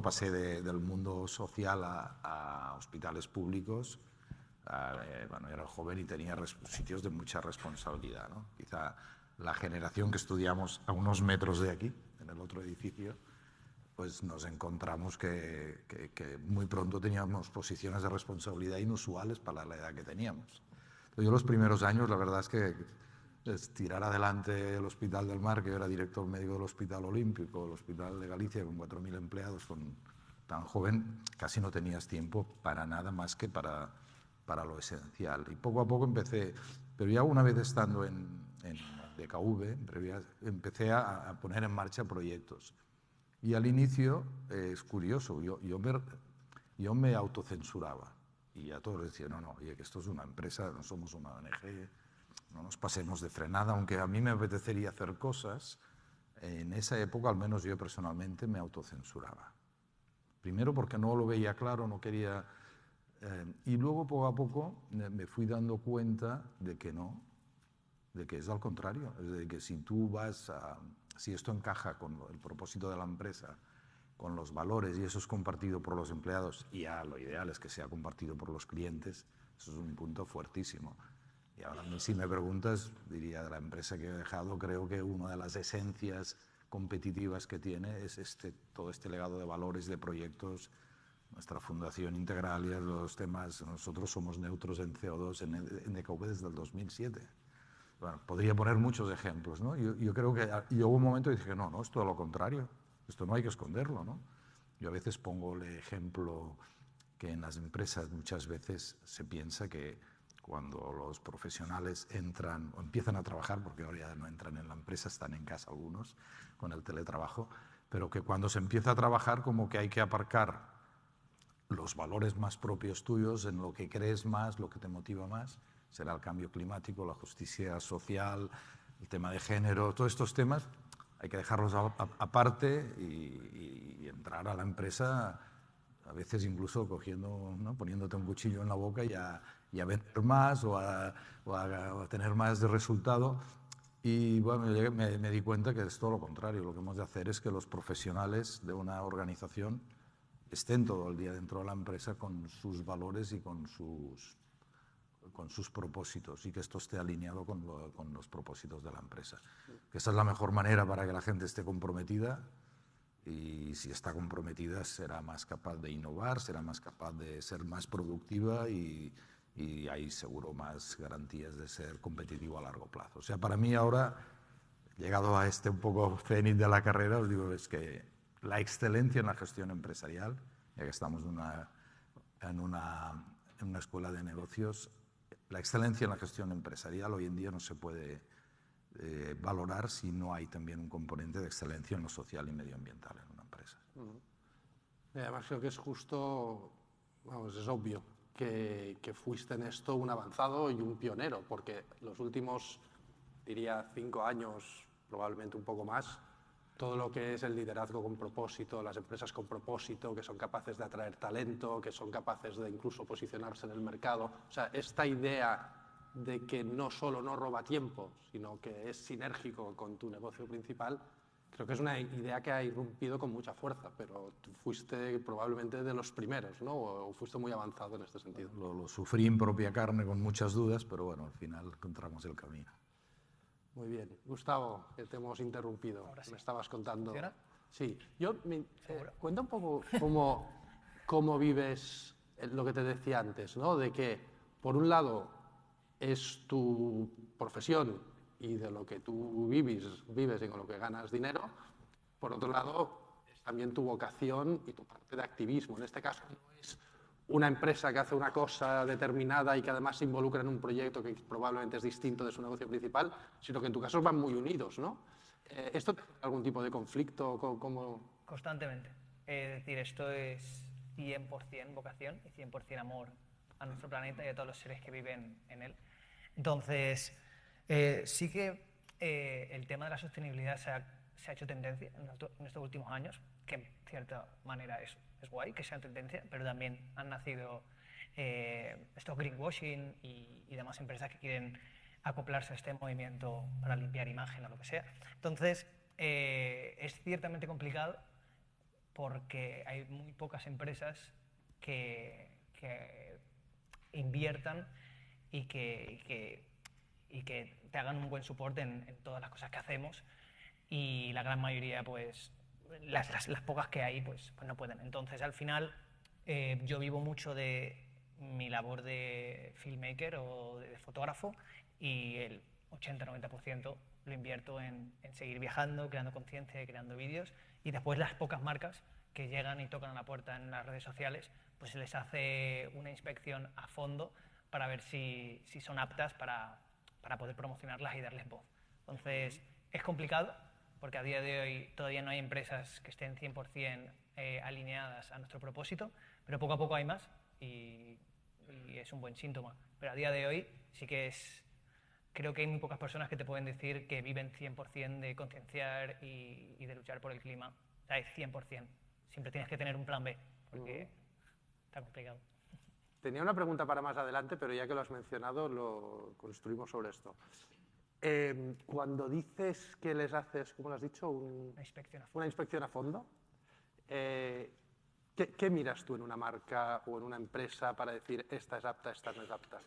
pasé del mundo social a hospitales públicos, bueno, era joven y tenía sitios de mucha responsabilidad, ¿no? Quizá la generación que estudiamos a unos metros de aquí, en el otro edificio, pues nos encontramos que muy pronto teníamos posiciones de responsabilidad inusuales para la edad que teníamos. Entonces, yo los primeros años, la verdad es que tirar adelante el Hospital del Mar, que yo era director médico del Hospital Olímpico, el Hospital de Galicia con 4.000 empleados, tan joven, casi no tenías tiempo para nada más que para lo esencial. Y poco a poco empecé, pero ya una vez estando en DKV, empecé a poner en marcha proyectos. Y al inicio, es curioso, yo me autocensuraba. Y a todos les decía, no, oye, que esto es una empresa, no somos una ONG, no nos pasemos de frenada, aunque a mí me apetecería hacer cosas, en esa época, al menos yo personalmente, me autocensuraba. Primero porque no lo veía claro, no quería... y luego, poco a poco, me fui dando cuenta de que no, de que es al contrario. Es decir, que si esto encaja con el propósito de la empresa, con los valores, y eso es compartido por los empleados, y ya lo ideal es que sea compartido por los clientes, eso es un punto fuertísimo. Y ahora, si me preguntas, diría, de la empresa que he dejado, creo que una de las esencias competitivas que tiene es todo este legado de valores, de proyectos, nuestra fundación Integralia, los temas. Nosotros somos neutros en CO2 en DKV desde el 2007. Bueno, podría poner muchos ejemplos, ¿no? Yo creo que llegó un momento y dije, no, es todo lo contrario, esto no hay que esconderlo, ¿no? Yo a veces pongo el ejemplo que en las empresas muchas veces se piensa que cuando los profesionales entran o empiezan a trabajar, porque ahora ya no entran en la empresa, están en casa algunos con el teletrabajo, pero que cuando se empieza a trabajar como que hay que aparcar los valores más propios tuyos en lo que crees más, lo que te motiva más, será el cambio climático, la justicia social, el tema de género, todos estos temas hay que dejarlos aparte y entrar a la empresa, a veces incluso cogiendo, ¿no? Poniéndote un cuchillo en la boca y a vender más o a tener más de resultado. Y bueno, me di cuenta que es todo lo contrario. Lo que hemos de hacer es que los profesionales de una organización estén todo el día dentro de la empresa con sus valores y con sus propósitos, y que esto esté alineado con los propósitos de la empresa. Que esa es la mejor manera para que la gente esté comprometida, y si está comprometida será más capaz de innovar, será más capaz de ser más productiva y hay seguro más garantías de ser competitivo a largo plazo. O sea, para mí ahora, llegado a este un poco cenit de la carrera, os digo es que la excelencia en la gestión empresarial, ya que estamos en una escuela de negocios, la excelencia en la gestión empresarial hoy en día no se puede valorar si no hay también un componente de excelencia en lo social y medioambiental en una empresa. Además creo que es justo, vamos, es obvio que fuiste en esto un avanzado y un pionero, porque los últimos, diría, 5 años, probablemente un poco más, todo lo que es el liderazgo con propósito, las empresas con propósito, que son capaces de atraer talento, que son capaces de incluso posicionarse en el mercado. O sea, esta idea de que no solo no roba tiempo, sino que es sinérgico con tu negocio principal, creo que es una idea que ha irrumpido con mucha fuerza, pero tú fuiste probablemente de los primeros, ¿no? O fuiste muy avanzado en este sentido. Lo sufrí en propia carne con muchas dudas, pero bueno, al final encontramos el camino. Muy bien. Gustavo, que te hemos interrumpido. Ahora sí. Me estabas contando. ¿Funciona? Sí. Cuenta un poco cómo vives lo que te decía antes, ¿no? De que, por un lado, es tu profesión y de lo que tú vives y con lo que ganas dinero. Por otro lado, es también tu vocación y tu parte de activismo. En este caso, no es una empresa que hace una cosa determinada y que además se involucra en un proyecto que probablemente es distinto de su negocio principal, sino que en tu caso van muy unidos, ¿no? ¿Esto tiene algún tipo de conflicto? Constantemente. Es decir, esto es 100% vocación y 100% amor a nuestro planeta y a todos los seres que viven en él. Entonces, sí que el tema de la sostenibilidad se ha hecho tendencia en estos últimos años, que en cierta manera es guay que sea tendencia, pero también han nacido estos greenwashing y demás empresas que quieren acoplarse a este movimiento para limpiar imagen o lo que sea. Entonces, es ciertamente complicado porque hay muy pocas empresas que inviertan y que te hagan un buen soporte en todas las cosas que hacemos, y la gran mayoría, pues, las pocas que hay, pues no pueden. Entonces, al final, yo vivo mucho de mi labor de filmmaker o de fotógrafo, y el 80-90% lo invierto en seguir viajando, creando conciencia, creando vídeos, y después las pocas marcas que llegan y tocan a la puerta en las redes sociales, pues se les hace una inspección a fondo para ver si son aptas para poder promocionarlas y darles voz. Entonces, es complicado porque a día de hoy todavía no hay empresas que estén 100% alineadas a nuestro propósito, pero poco a poco hay más y es un buen síntoma. Pero a día de hoy sí que creo que hay muy pocas personas que te pueden decir que viven 100% de concienciar y de luchar por el clima. O sea, es 100%. Siempre tienes que tener un plan B, porque está complicado. Tenía una pregunta para más adelante, pero ya que lo has mencionado, lo construimos sobre esto. Cuando dices que les haces, ¿cómo lo has dicho? Una inspección a fondo. Una inspección a fondo. ¿Qué miras tú en una marca o en una empresa para decir esta es apta, esta no es apta?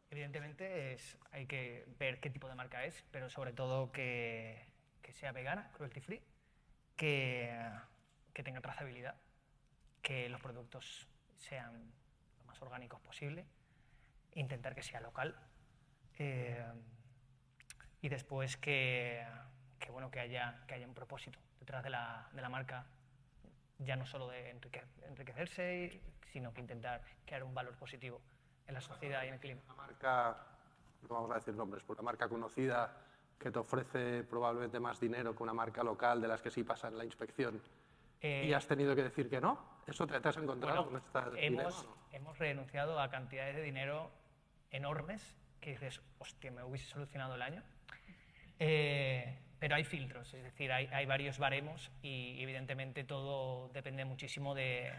Evidentemente hay que ver qué tipo de marca es, pero sobre todo que sea vegana, cruelty free, que tenga trazabilidad, que los productos sean lo más orgánicos posible, intentar que sea local, y después que haya un propósito detrás de la marca ya no solo de enriquecerse, sino que intentar crear un valor positivo en la sociedad y en el clima. Una marca, no vamos a decir nombres, pero una marca conocida que te ofrece probablemente más dinero que una marca local de las que sí pasan la inspección y has tenido que decir que no. ¿Eso te has encontrado con esta dilema, no? Hemos renunciado a cantidades de dinero enormes que dices, hostia, me hubiese solucionado el año. Pero hay filtros, es decir, hay varios baremos y evidentemente todo depende muchísimo de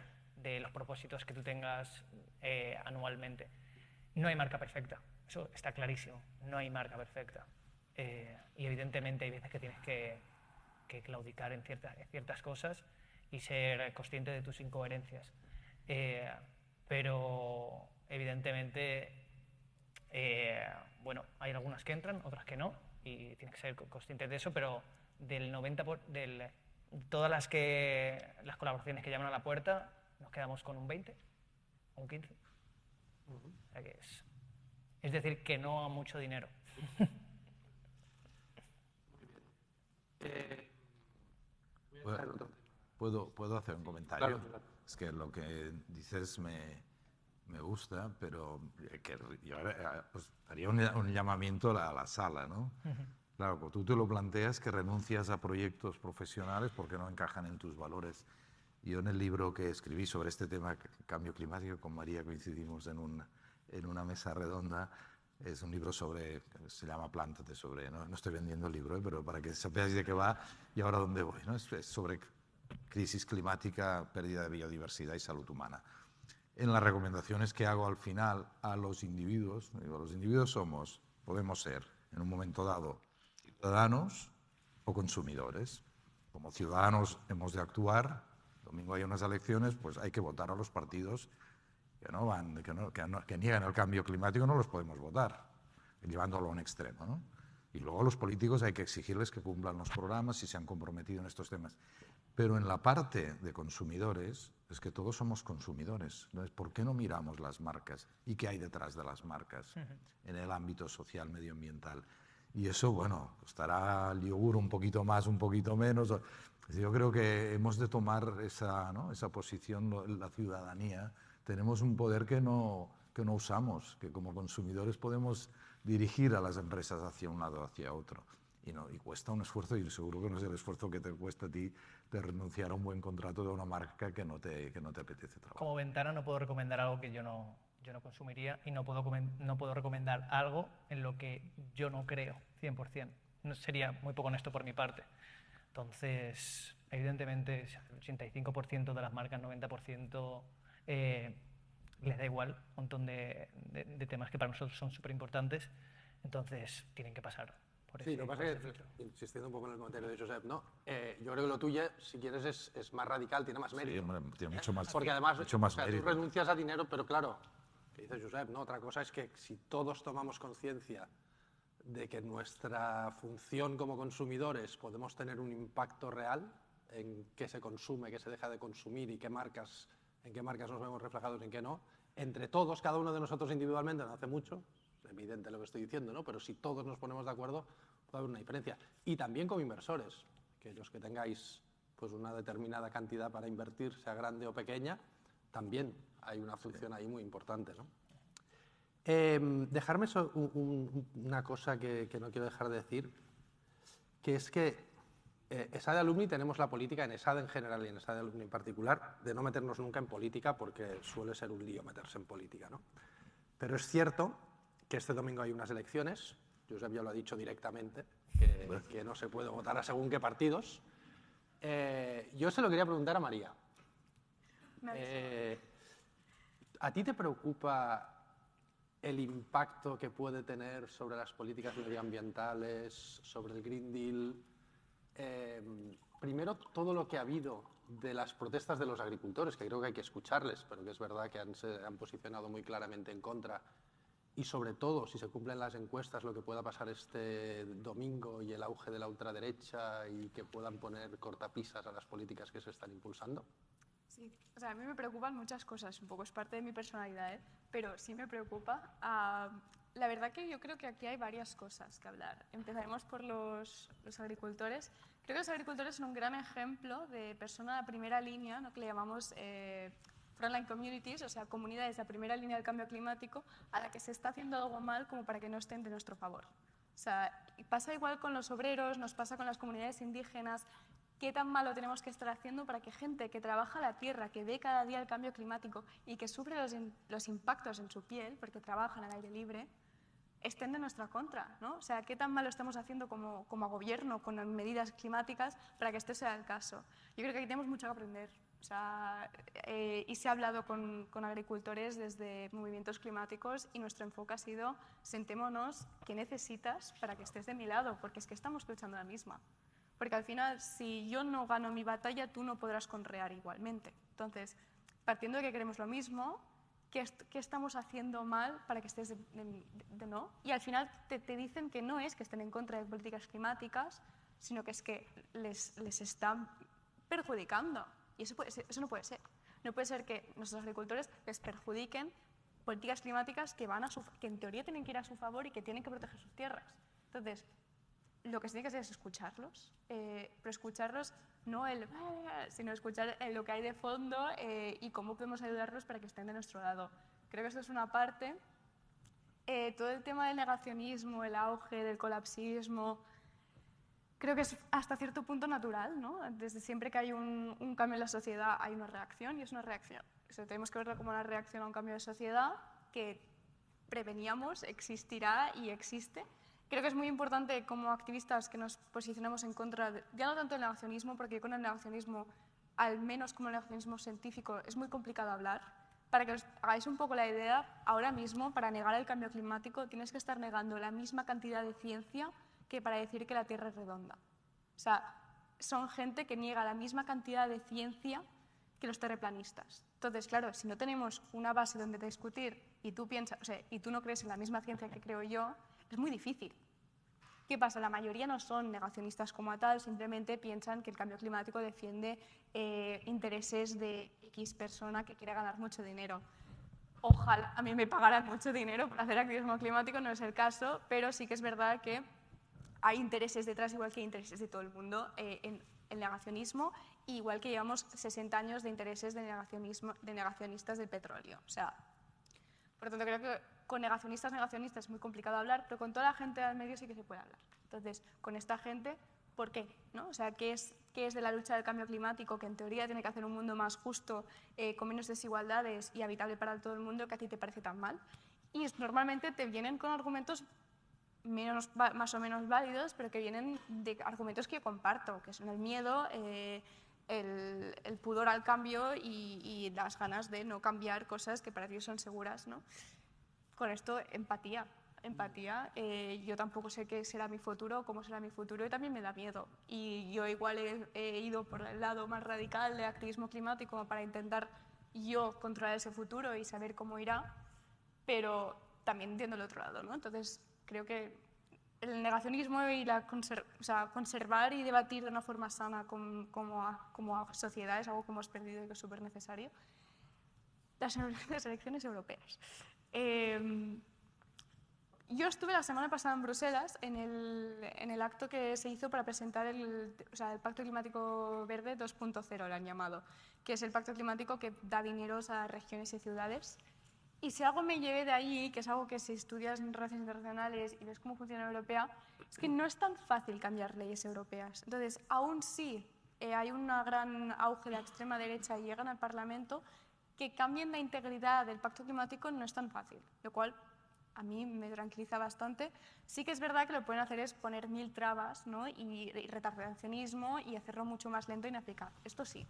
los propósitos que tú tengas anualmente. No hay marca perfecta, eso está clarísimo, no hay marca perfecta. Y evidentemente hay veces que tienes que claudicar en ciertas cosas y ser consciente de tus incoherencias. Pero evidentemente, bueno, hay algunas que entran, otras que no, y tienes que ser consciente de eso, pero del 90%, todas las colaboraciones que llaman a la puerta, nos quedamos con un 20 o un 15. O sea que es decir, que no a mucho dinero. ¿Puedo hacer un comentario? Claro. Es que lo que dices me gusta, pero yo pues, haría un llamamiento a la sala, ¿no? Claro, pues tú te lo planteas que renuncias a proyectos profesionales porque no encajan en tus valores. Yo en el libro que escribí sobre este tema, cambio climático, con María coincidimos en una mesa redonda. Es un libro se llama Plántate, no estoy vendiendo el libro, pero para que sepáis de qué va y ahora dónde voy, ¿no? Es sobre crisis climática, pérdida de biodiversidad y salud humana. En las recomendaciones que hago al final a los individuos, digo, los individuos podemos ser, en un momento dado, ciudadanos o consumidores. Como ciudadanos hemos de actuar, domingo hay unas elecciones, pues hay que votar a los partidos que niegan el cambio climático, no los podemos votar, llevándolo a un extremo, ¿no? Y luego a los políticos hay que exigirles que cumplan los programas si se han comprometido en estos temas. Pero en la parte de consumidores, es que todos somos consumidores. Entonces, ¿por qué no miramos las marcas? ¿Y qué hay detrás de las marcas en el ámbito social, medioambiental? Y eso, bueno, costará el yogur un poquito más, un poquito menos. Yo creo que hemos de tomar esa posición, la ciudadanía. Tenemos un poder que no usamos, que como consumidores podemos dirigir a las empresas hacia un lado o hacia otro. Y cuesta un esfuerzo, y seguro que no es el esfuerzo que te cuesta a ti de renunciar a un buen contrato de una marca que no te apetece trabajar. Como ventana no puedo recomendar algo que yo no consumiría y no puedo recomendar algo en lo que yo no creo 100%. No, sería muy poco honesto por mi parte. Entonces, evidentemente, el 85% de las marcas, 90%, les da igual un montón de temas que para nosotros son súper importantes. Entonces, tienen que pasar. Sí, lo que pasa es que, insistiendo un poco en el comentario de Josep, ¿no? Yo creo que lo tuyo, si quieres, es más radical, tiene más mérito. Sí, hombre, tiene mucho más. Porque además, mucho más tú renuncias a dinero, pero claro, que dice Josep, ¿no? Otra cosa es que si todos tomamos conciencia de que nuestra función como consumidores podemos tener un impacto real en qué se consume, qué se deja de consumir y en qué marcas nos vemos reflejados y en qué no, entre todos, cada uno de nosotros individualmente, no hace mucho, es evidente lo que estoy diciendo, ¿no? Pero si todos nos ponemos de acuerdo, puede haber una diferencia. Y también como inversores, que los que tengáis pues una determinada cantidad para invertir, sea grande o pequeña, también hay una función ahí muy importante, ¿no? Dejarme una cosa que no quiero dejar de decir, que es que ESADE Alumni tenemos la política, en ESADE en general y en ESADE Alumni en particular, de no meternos nunca en política porque suele ser un lío meterse en política, ¿no? Pero es cierto que este domingo hay unas elecciones, Josep ya lo ha dicho directamente, que no se puede votar a según qué partidos. Yo se lo quería preguntar a María. ¿A ti te preocupa el impacto que puede tener sobre las políticas medioambientales, sobre el Green Deal? Primero, todo lo que ha habido de las protestas de los agricultores, que creo que hay que escucharles, pero que es verdad que se han posicionado muy claramente en contra. Y sobre todo, si se cumplen las encuestas, lo que pueda pasar este domingo y el auge de la ultraderecha y que puedan poner cortapisas a las políticas que se están impulsando. Sí, o sea, a mí me preocupan muchas cosas, un poco es parte de mi personalidad, pero sí me preocupa. La verdad que yo creo que aquí hay varias cosas que hablar. Empezaremos por los agricultores. Creo que los agricultores son un gran ejemplo de persona de primera línea, ¿no? Que le llamamos frontline communities, o sea, comunidades de primera línea del cambio climático, a la que se está haciendo algo mal como para que no estén de nuestro favor. O sea, pasa igual con los obreros, nos pasa con las comunidades indígenas. ¿Qué tan malo tenemos que estar haciendo para que gente que trabaja la tierra, que ve cada día el cambio climático y que sufre los impactos en su piel, porque trabajan al aire libre, estén de nuestra contra, ¿no? O sea, ¿qué tan malo estamos haciendo como gobierno con las medidas climáticas para que este sea el caso? Yo creo que aquí tenemos mucho que aprender. O sea, y se ha hablado con agricultores desde movimientos climáticos y nuestro enfoque ha sido: sentémonos, ¿qué necesitas para que estés de mi lado? Porque es que estamos luchando la misma. Porque al final, si yo no gano mi batalla, tú no podrás conrear igualmente. Entonces, partiendo de que queremos lo mismo, ¿qué estamos haciendo mal para que estés de no? Y al final te dicen que no es que estén en contra de políticas climáticas, sino que es que les están perjudicando. Y eso no puede ser. No puede ser que nuestros agricultores les perjudiquen políticas climáticas que en teoría tienen que ir a su favor y que tienen que proteger sus tierras. Entonces, lo que se tiene que hacer es escucharlos, pero escucharlos no sino escuchar lo que hay de fondo y cómo podemos ayudarlos para que estén de nuestro lado. Creo que eso es una parte. Todo el tema del negacionismo, el auge del colapsismo, creo que es hasta cierto punto natural, ¿no? Desde siempre que hay un cambio en la sociedad hay una reacción, y es una reacción. O sea, tenemos que verlo como una reacción a un cambio de sociedad que preveníamos, existirá y existe. Creo que es muy importante como activistas que nos posicionemos en contra, ya no tanto del negacionismo, porque con el negacionismo, al menos como el negacionismo científico, es muy complicado hablar. Para que os hagáis un poco la idea, ahora mismo, para negar el cambio climático, tienes que estar negando la misma cantidad de ciencia que para decir que la Tierra es redonda. O sea, son gente que niega la misma cantidad de ciencia que los terraplanistas. Entonces, claro, si no tenemos una base donde discutir y tú piensas, o sea, y tú no crees en la misma ciencia que creo yo, es muy difícil. ¿Qué pasa? La mayoría no son negacionistas como tal, simplemente piensan que el cambio climático defiende intereses de X persona que quiere ganar mucho dinero. Ojalá a mí me pagaran mucho dinero por hacer activismo climático, no es el caso, pero sí que es verdad que hay intereses detrás, igual que hay intereses de todo el mundo en el negacionismo, igual que llevamos 60 años de intereses de negacionistas del petróleo. O sea, por lo tanto, creo que con negacionistas es muy complicado hablar, pero con toda la gente del medio sí que se puede hablar. Entonces, con esta gente, ¿por qué? ¿No? O sea, ¿qué es de la lucha del cambio climático, que en teoría tiene que hacer un mundo más justo, con menos desigualdades y habitable para todo el mundo, que a ti te parece tan mal? Y normalmente te vienen con argumentos más o menos válidos, pero que vienen de argumentos que yo comparto, que son el miedo, el pudor al cambio y las ganas de no cambiar cosas que para ti son seguras, ¿no? Con esto, empatía. Yo tampoco sé qué será mi futuro, cómo será mi futuro, y también me da miedo. Y yo igual he ido por el lado más radical de activismo climático para intentar yo controlar ese futuro y saber cómo irá, pero también entiendo el otro lado, ¿no? Entonces, creo que el negacionismo y conservar y debatir de una forma sana como sociedad es algo que hemos perdido y que es súper necesario. Las elecciones europeas. Yo estuve la semana pasada en Bruselas en el acto que se hizo para presentar el Pacto Climático Verde 2.0, lo han llamado, que es el pacto climático que da dineros a regiones y ciudades. Y si algo me llevé de ahí, que es algo que si estudias en relaciones internacionales y ves cómo funciona la europea, es que no es tan fácil cambiar leyes europeas. Entonces, aún sí hay un gran auge de la extrema derecha y llegan al Parlamento, que cambien la integridad del pacto climático no es tan fácil, lo cual a mí me tranquiliza bastante. Sí que es verdad que lo que pueden hacer es poner 1000 trabas, ¿no? y retardacionismo y hacerlo mucho más lento e ineficaz. Esto sí.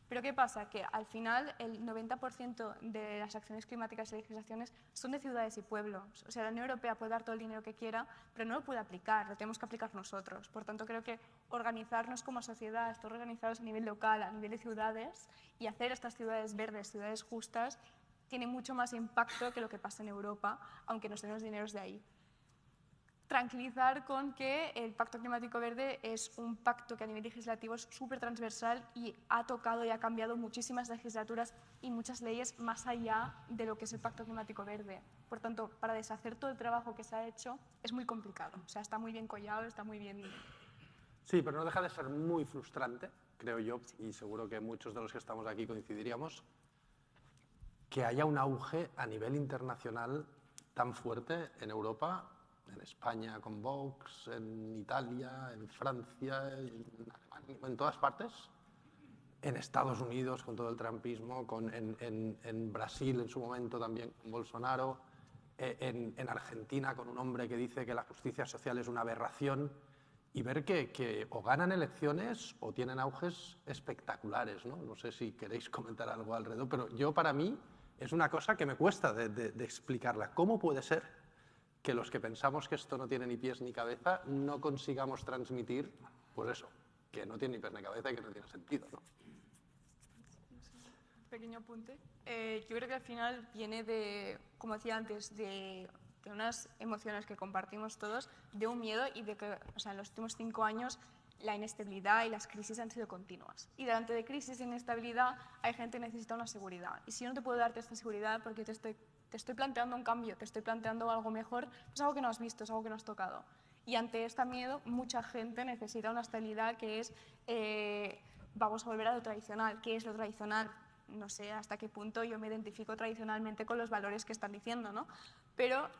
Pero ¿qué pasa? Que al final el 90% de las acciones climáticas y legislaciones son de ciudades y pueblos. O sea, la Unión Europea puede dar todo el dinero que quiera, pero no lo puede aplicar, lo tenemos que aplicar nosotros. Por tanto, creo que organizarnos como sociedad, estar organizados a nivel local, a nivel de ciudades, y hacer estas ciudades verdes, ciudades justas, tiene mucho más impacto que lo que pasa en Europa, aunque nos den los dineros de ahí. Tranquilizar con que el Pacto Climático Verde es un pacto que a nivel legislativo es súper transversal y ha tocado y ha cambiado muchísimas legislaturas y muchas leyes más allá de lo que es el Pacto Climático Verde. Por tanto, para deshacer todo el trabajo que se ha hecho es muy complicado. O sea, está muy bien collado, está muy bien Sí, pero no deja de ser muy frustrante, creo yo, y seguro que muchos de los que estamos aquí coincidiríamos, que haya un auge a nivel internacional tan fuerte en Europa, en España con Vox, en Italia, en Francia, en Alemania, en todas partes, en Estados Unidos con todo el trumpismo, en Brasil en su momento también con Bolsonaro, en Argentina con un hombre que dice que la justicia social es una aberración, y ver que o ganan elecciones o tienen auges espectaculares, ¿no? No sé si queréis comentar algo alrededor, pero para mí es una cosa que me cuesta de explicarla. ¿Cómo puede ser que los que pensamos que esto no tiene ni pies ni cabeza no consigamos transmitir, pues eso, que no tiene ni pies ni cabeza y que no tiene sentido, ¿no? Pequeño apunte. Yo creo que al final viene de, como decía antes, de unas emociones que compartimos todos, de un miedo y de que, o sea, en los últimos 5 años la inestabilidad y las crisis han sido continuas. Y delante de crisis e inestabilidad hay gente que necesita una seguridad. Y si yo no te puedo darte esta seguridad porque te estoy planteando un cambio, te estoy planteando algo mejor, es algo que no has visto, es algo que no has tocado. Y ante este miedo, mucha gente necesita una estabilidad que es, vamos a volver a lo tradicional. ¿Qué es lo tradicional? No sé hasta qué punto yo me identifico tradicionalmente con los valores que están diciendo, ¿no? Pero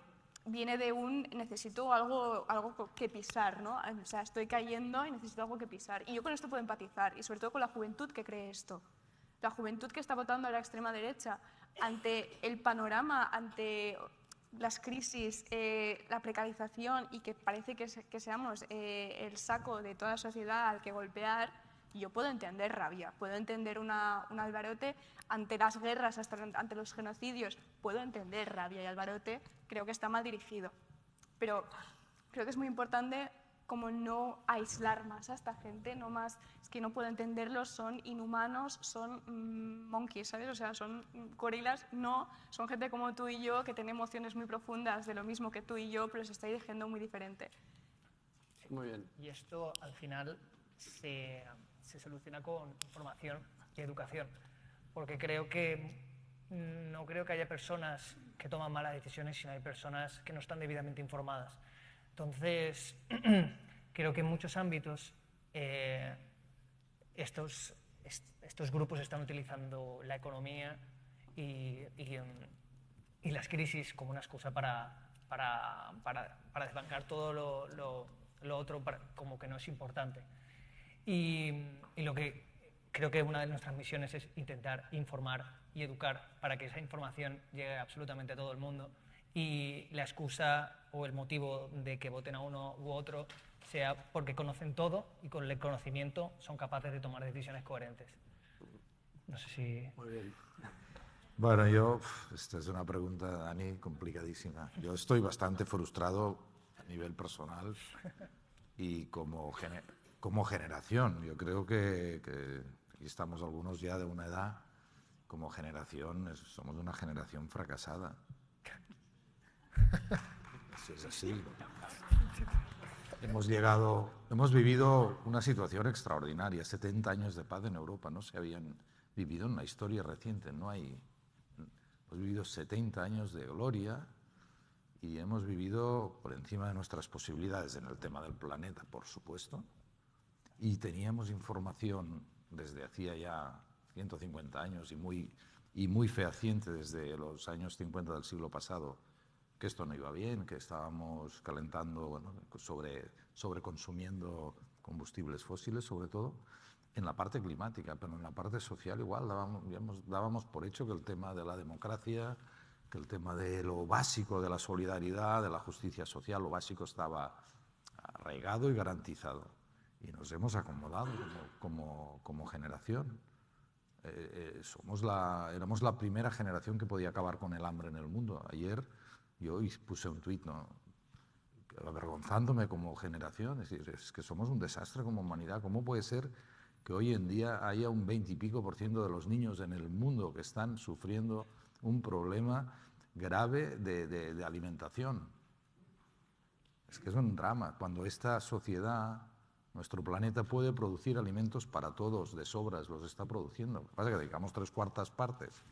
viene de necesito algo que pisar, ¿no? O sea, estoy cayendo y necesito algo que pisar. Y yo con esto puedo empatizar, y sobre todo con la juventud que cree esto. La juventud que está votando a la extrema derecha ante el panorama, ante las crisis, la precarización y que parece que seamos el saco de toda la sociedad al que golpear. Yo puedo entender rabia, puedo entender un albarote ante las guerras, ante los genocidios, puedo entender rabia y albarote, creo que está mal dirigido. Pero creo que es muy importante como no aislar más a esta gente, no más, es que no puedo entenderlos, son inhumanos, son monkeys, ¿sabes? O sea, son gorilas, no, son gente como tú y yo que tiene emociones muy profundas de lo mismo que tú y yo, pero se está dirigiendo muy diferente. Muy bien. Y esto al final se soluciona con información y educación, porque no creo que haya personas que toman malas decisiones, sino hay personas que no están debidamente informadas. Entonces, creo que en muchos ámbitos estos grupos están utilizando la economía y las crisis como una excusa para desbancar todo lo otro como que no es importante. Y lo que creo que una de nuestras misiones es intentar informar y educar para que esa información llegue absolutamente a todo el mundo y la excusa o el motivo de que voten a uno u otro sea porque conocen todo y con el conocimiento son capaces de tomar decisiones coherentes. No sé si... Muy bien. Bueno, esta es una pregunta, Dani, complicadísima. Yo estoy bastante frustrado a nivel personal y como generación. Yo creo que aquí estamos algunos ya de una edad, como generación, somos una generación fracasada. Eso es así. Hemos vivido una situación extraordinaria, 70 años de paz en Europa, no se habían vivido en la historia reciente, hemos vivido 70 años de gloria y hemos vivido por encima de nuestras posibilidades en el tema del planeta, por supuesto, y teníamos información desde hacía ya 150 años y muy fehaciente desde los años 50 del siglo pasado, que esto no iba bien, que estábamos calentando, sobreconsumiendo combustibles fósiles, sobre todo en la parte climática, pero en la parte social igual dábamos por hecho que el tema de la democracia, que el tema de lo básico, de la solidaridad, de la justicia social, lo básico estaba arraigado y garantizado. Y nos hemos acomodado como generación. Éramos la primera generación que podía acabar con el hambre en el mundo. Ayer yo puse un tuit, avergonzándome como generación, es decir, es que somos un desastre como humanidad. ¿Cómo puede ser que hoy en día haya un 20 y pico % de los niños en el mundo que están sufriendo un problema grave de alimentación? Es que es un drama. Cuando esta sociedad, nuestro planeta, puede producir alimentos para todos, de sobras, los está produciendo. Lo que pasa es que dedicamos 3/4 partes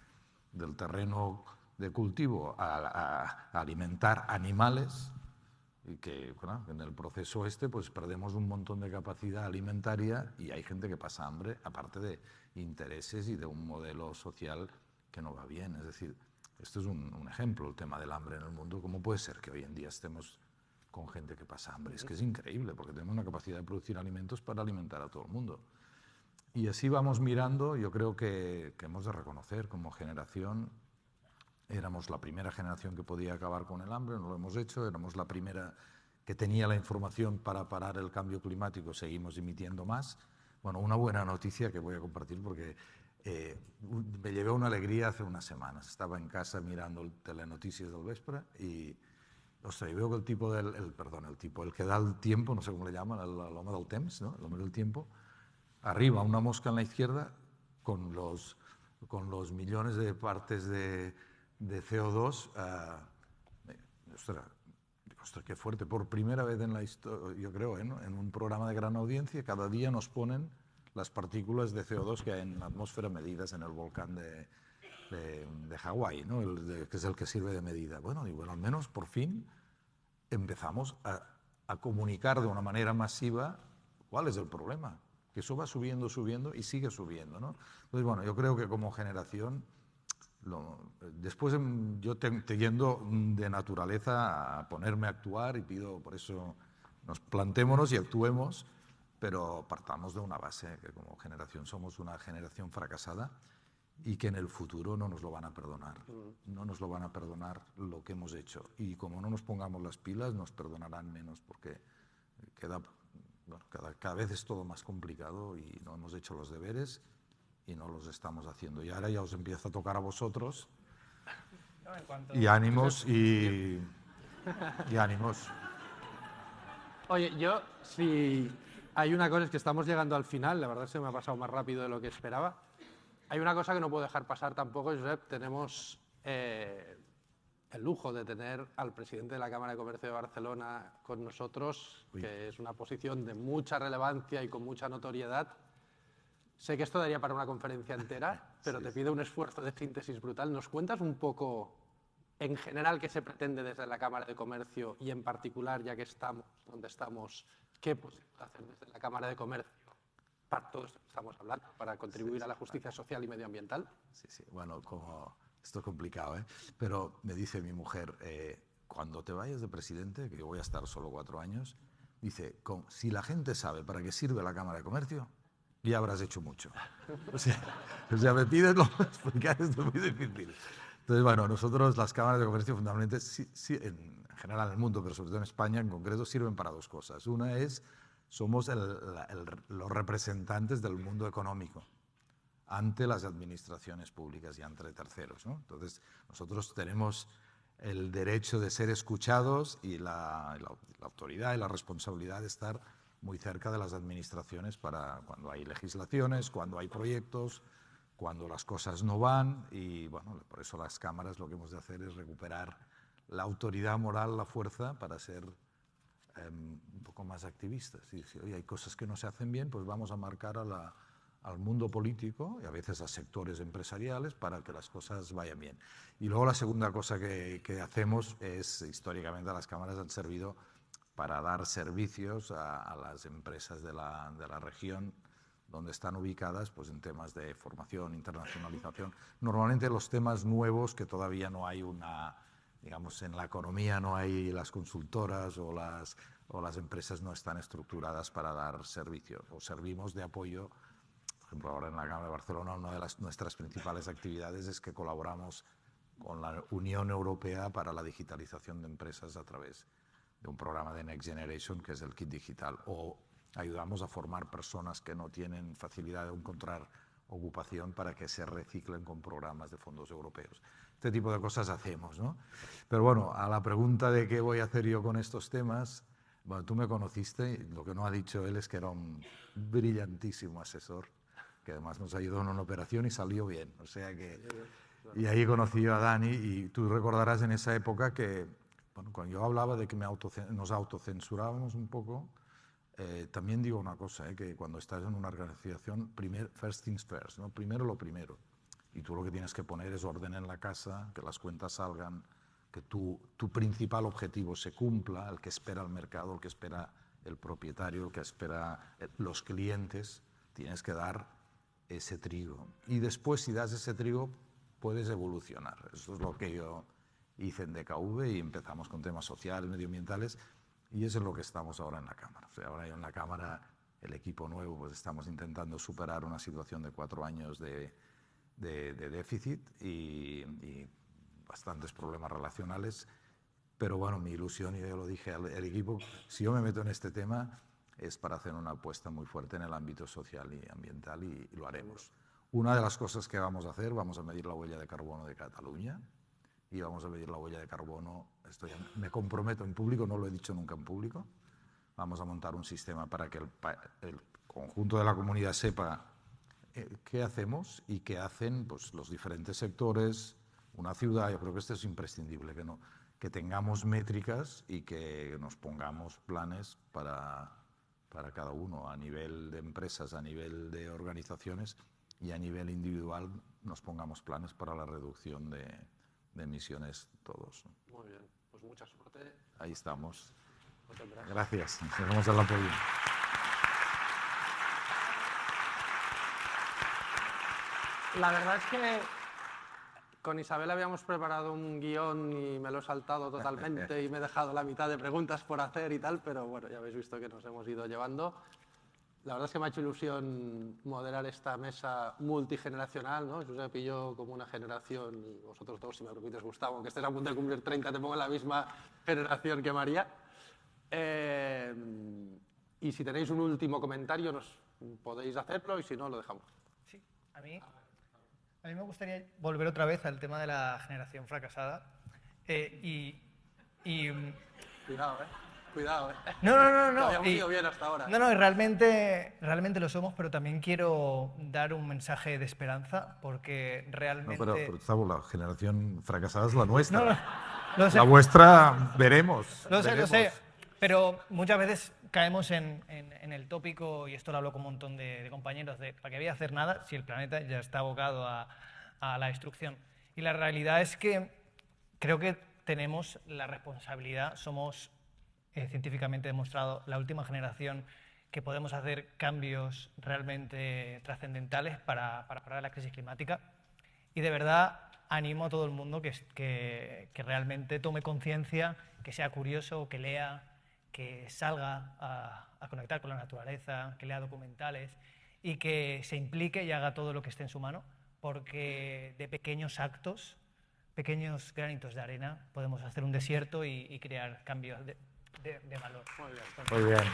del terreno de cultivo a alimentar animales, y que bueno, en el proceso pues perdemos un montón de capacidad alimentaria y hay gente que pasa hambre, aparte de intereses y de un modelo social que no va bien. Es decir, esto es un ejemplo, el tema del hambre en el mundo. ¿Cómo puede ser que hoy en día estemos con gente que pasa hambre? Es que es increíble, porque tenemos una capacidad de producir alimentos para alimentar a todo el mundo. Y así vamos mirando. Yo creo que hemos de reconocer como generación, éramos la primera generación que podía acabar con el hambre, no lo hemos hecho, éramos la primera que tenía la información para parar el cambio climático, seguimos emitiendo más. Bueno, una buena noticia que voy a compartir porque me llevé una alegría hace unas semanas. Estaba en casa mirando el telenoticias del vespre y ostras, y veo que el tipo el que da el tiempo, no sé cómo le llaman, el hombre del temps, ¿no? El hombre del tiempo, arriba una mosca en la izquierda con los millones de partes de CO2. Ostras, qué fuerte. Por primera vez en la historia, yo creo, en un programa de gran audiencia, cada día nos ponen las partículas de CO2 que hay en la atmósfera medidas en el volcán de Hawái, ¿no? Que es el que sirve de medida. Bueno, y al menos por fin empezamos a comunicar de una manera masiva cuál es el problema. Que eso va subiendo y sigue subiendo, ¿no? Entonces, bueno, yo creo que como generación, después yo yendo de naturaleza a ponerme a actuar y pido, por eso nos plantémonos y actuemos, pero partamos de una base, que como generación somos una generación fracasada y que en el futuro no nos lo van a perdonar. No nos lo van a perdonar lo que hemos hecho. Y como no nos pongamos las pilas, nos perdonarán menos, porque cada vez es todo más complicado y no hemos hecho los deberes y no los estamos haciendo. Y ahora ya os empiezo a tocar a vosotros. Y ánimos y ánimos. Oye, si hay una cosa, es que estamos llegando al final, la verdad es que me ha pasado más rápido de lo que esperaba. Hay una cosa que no puedo dejar pasar tampoco, Josep. Tenemos el lujo de tener al presidente de la Cámara de Comercio de Barcelona con nosotros, que es una posición de mucha relevancia y con mucha notoriedad. Sé que esto daría para una conferencia entera, pero te pido un esfuerzo de síntesis brutal. ¿Nos cuentas un poco, en general, qué se pretende desde la Cámara de Comercio y, en particular, ya que estamos donde estamos, qué podemos hacer desde la Cámara de Comercio para todo esto que estamos hablando, para contribuir a la justicia social y medioambiental? Sí. Bueno, esto es complicado, ¿eh? Pero me dice mi mujer, cuando te vayas de presidente, que yo voy a estar solo 4 años, dice, si la gente sabe para qué sirve la Cámara de Comercio, ya habrás hecho mucho. O sea, me pides lo explicar, esto es muy difícil. Entonces, bueno, nosotros las cámaras de comercio fundamentalmente, sí, en general en el mundo, pero sobre todo en España en concreto, sirven para 2 cosas. Una es, somos los representantes del mundo económico ante las administraciones públicas y ante terceros, ¿no? Entonces, nosotros tenemos el derecho de ser escuchados y la autoridad y la responsabilidad de estar muy cerca de las administraciones para cuando hay legislaciones, cuando hay proyectos, cuando las cosas no van. Y bueno, por eso las cámaras lo que hemos de hacer es recuperar la autoridad moral, la fuerza para ser un poco más activistas. Y si hoy hay cosas que no se hacen bien, pues vamos a marcar al mundo político y a veces a sectores empresariales para que las cosas vayan bien. Y luego la segunda cosa que hacemos es, históricamente las cámaras han servido para dar servicios a las empresas de la región donde están ubicadas, pues en temas de formación, internacionalización. Normalmente los temas nuevos que todavía no hay digamos, en la economía no hay las consultoras o las empresas no están estructuradas para dar servicios o servimos de apoyo. Por ejemplo, ahora en la Cámara de Barcelona una de nuestras principales actividades es que colaboramos con la Unión Europea para la digitalización de empresas a través de un programa de Next Generation, que es el Kit Digital, o ayudamos a formar personas que no tienen facilidad de encontrar ocupación para que se reciclen con programas de fondos europeos. Este tipo de cosas hacemos, ¿no? Pero bueno, a la pregunta de qué voy a hacer yo con estos temas, bueno, tú me conociste, y lo que no ha dicho él es que era un brillantísimo asesor, que además nos ayudó en una operación y salió bien, o sea que... Y ahí conocí a Dani, y tú recordarás en esa época que, bueno, cuando yo hablaba de que nos autocensurábamos un poco, también digo una cosa, que cuando estás en una organización, first things first, ¿no? Primero lo primero. Y tú lo que tienes que poner es orden en la casa, que las cuentas salgan, que tu principal objetivo se cumpla, el que espera el mercado, el que espera el propietario, el que espera los clientes, tienes que dar ese trigo. Y después, si das ese trigo, puedes evolucionar. Eso es lo que yo hice en DKV y empezamos con temas sociales, medioambientales, y eso es lo que estamos ahora en la Cámara. O sea, ahora en la Cámara, el equipo nuevo, pues estamos intentando superar una situación de 4 años de déficit y bastantes problemas relacionales. Pero bueno, mi ilusión, y yo lo dije al equipo, si yo me meto en este tema es para hacer una apuesta muy fuerte en el ámbito social y ambiental, y lo haremos. Una de las cosas que vamos a hacer, vamos a medir la huella de carbono de Cataluña y vamos a medir la huella de carbono, esto ya me comprometo en público, no lo he dicho nunca en público, vamos a montar un sistema para que el conjunto de la comunidad sepa qué hacemos y qué hacen pues, los diferentes sectores, una ciudad. Yo creo que esto es imprescindible, que tengamos métricas y que nos pongamos planes para cada uno, a nivel de empresas, a nivel de organizaciones, y a nivel individual nos pongamos planes para la reducción de emisiones todos. Muy bien, pues mucha suerte. Ahí estamos. Gracias. Gracias. Nos vemos en la podio. La verdad es que con Isabel habíamos preparado un guión y me lo he saltado totalmente y me he dejado la mitad de preguntas por hacer y tal, pero bueno, ya habéis visto que nos hemos ido llevando. La verdad es que me ha hecho ilusión moderar esta mesa multigeneracional, ¿no? Josep y yo como una generación, y vosotros dos, si me permites, Gustavo, aunque estés a punto de cumplir 30, te pongo en la misma generación que María. Y si tenéis un último comentario, nos podéis hacerlo, y si no, lo dejamos. Sí, a mí me gustaría volver otra vez al tema de la generación fracasada. Cuidado, Cuidado, No. Lo habíamos ido bien hasta ahora. No, realmente lo somos, pero también quiero dar un mensaje de esperanza, porque realmente... No, pero Gustavo, la generación fracasada es la nuestra. No, lo sé. La vuestra, veremos. Lo sé, pero muchas veces caemos en el tópico, y esto lo hablo con un montón de compañeros, de ¿para qué voy a hacer nada si el planeta ya está abocado a la destrucción? Y la realidad es que creo que tenemos la responsabilidad, somos científicamente demostrado la última generación que podemos hacer cambios realmente trascendentales para parar la crisis climática, y de verdad animo a todo el mundo que realmente tome conciencia, que sea curioso, que lea, que salga a conectar con la naturaleza, que lea documentales y que se implique y haga todo lo que esté en su mano, porque de pequeños actos, pequeños granitos de arena, podemos hacer un desierto y crear cambios de valor. Muy bien.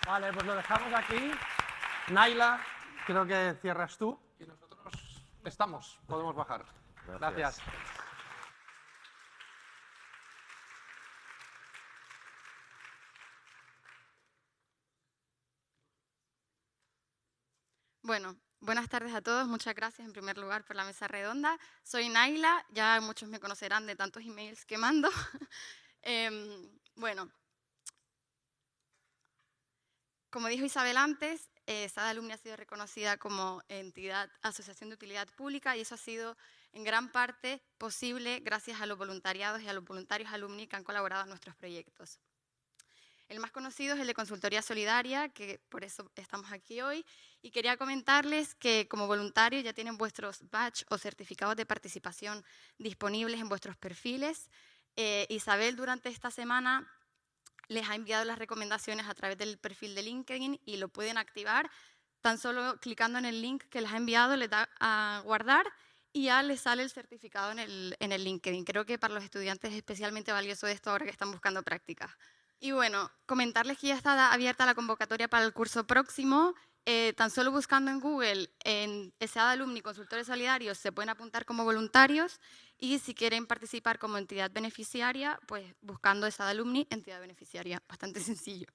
Vale, pues lo dejamos aquí. Naila, creo que cierras tú y nosotros estamos. Podemos bajar. Gracias. Bueno, buenas tardes a todos. Muchas gracias en primer lugar por la mesa redonda. Soy Naila, ya muchos me conocerán de tantos emails que mando. Bueno, como dijo Isabel antes, SAD Alumni ha sido reconocida como asociación de utilidad pública, y eso ha sido en gran parte posible gracias a los voluntariados y a los voluntarios alumni que han colaborado en nuestros proyectos. El más conocido es el de Consultoría Solidaria, que por eso estamos aquí hoy, y quería comentarles que como voluntarios ya tienen vuestros badge o certificados de participación disponibles en vuestros perfiles. Isabel durante esta semana les ha enviado las recomendaciones a través del perfil de LinkedIn y lo pueden activar. Tan solo clicando en el link que les ha enviado, les da a guardar y ya les sale el certificado en el LinkedIn. Creo que para los estudiantes es especialmente valioso esto ahora que están buscando prácticas. Y bueno, comentarles que ya está abierta la convocatoria para el curso próximo. Tan solo buscando en Google, en SAD Alumni Consultores Solidarios, se pueden apuntar como voluntarios, y si quieren participar como entidad beneficiaria, pues buscando SAD Alumni, entidad beneficiaria, bastante sencillo.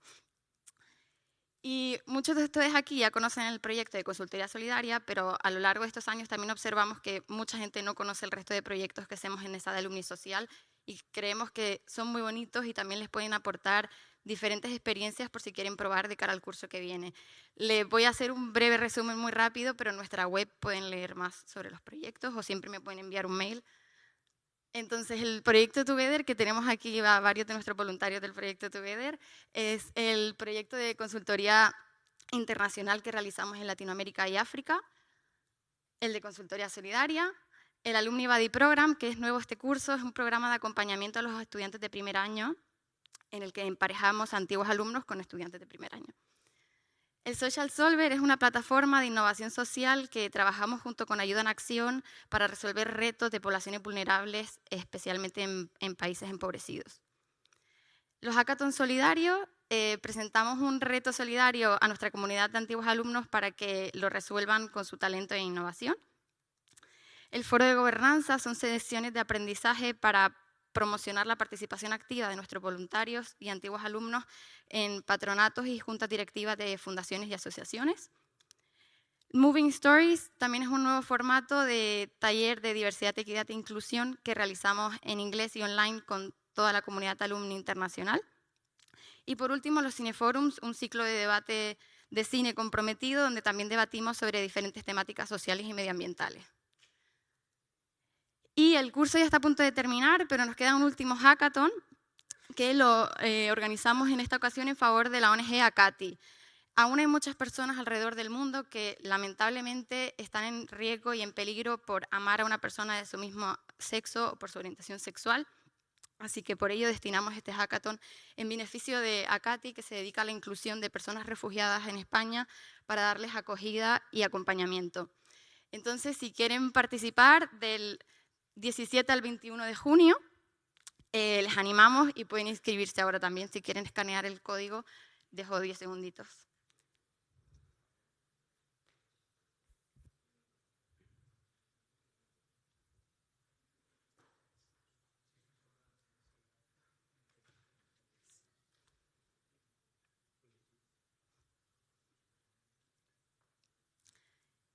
Y muchos de ustedes aquí ya conocen el proyecto de Consultoría Solidaria, pero a lo largo de estos años también observamos que mucha gente no conoce el resto de proyectos que hacemos en SAD Alumni Social, y creemos que son muy bonitos y también les pueden aportar diferentes experiencias por si quieren probar de cara al curso que viene. Les voy a hacer un breve resumen muy rápido, pero en nuestra web pueden leer más sobre los proyectos o siempre me pueden enviar un mail. Entonces, el proyecto Together, que tenemos aquí a varios de nuestros voluntarios del proyecto Together, es el proyecto de consultoría internacional que realizamos en Latinoamérica y África, el de consultoría solidaria, el Alumni Buddy Program, que es nuevo este curso, es un programa de acompañamiento a los estudiantes de primer año, en el que emparejamos a antiguos alumnos con estudiantes de primer año. El Social Solver es una plataforma de innovación social que trabajamos junto con Ayuda en Acción para resolver retos de poblaciones vulnerables, especialmente en países empobrecidos. Los hackathons solidarios, presentamos un reto solidario a nuestra comunidad de antiguos alumnos para que lo resuelvan con su talento e innovación. El foro de gobernanza son sesiones de aprendizaje para promocionar la participación activa de nuestros voluntarios y antiguos alumnos en patronatos y juntas directivas de fundaciones y asociaciones. Moving Stories también es un nuevo formato de taller de diversidad, equidad e inclusión que realizamos en inglés y online con toda la comunidad alumni internacional. Y por último, los Cineforums, un ciclo de debate de cine comprometido donde también debatimos sobre diferentes temáticas sociales y medioambientales. Y el curso ya está a punto de terminar, pero nos queda un último hackathon que lo organizamos en esta ocasión en favor de la ONG ACATI. Aún hay muchas personas alrededor del mundo que lamentablemente están en riesgo y en peligro por amar a una persona de su mismo sexo o por su orientación sexual. Así que por ello destinamos este hackathon en beneficio de ACATI, que se dedica a la inclusión de personas refugiadas en España para darles acogida y acompañamiento. Entonces, si quieren participar del 17 al 21 de junio, les animamos y pueden inscribirse ahora también. Si quieren escanear el código, dejo 10 segunditos.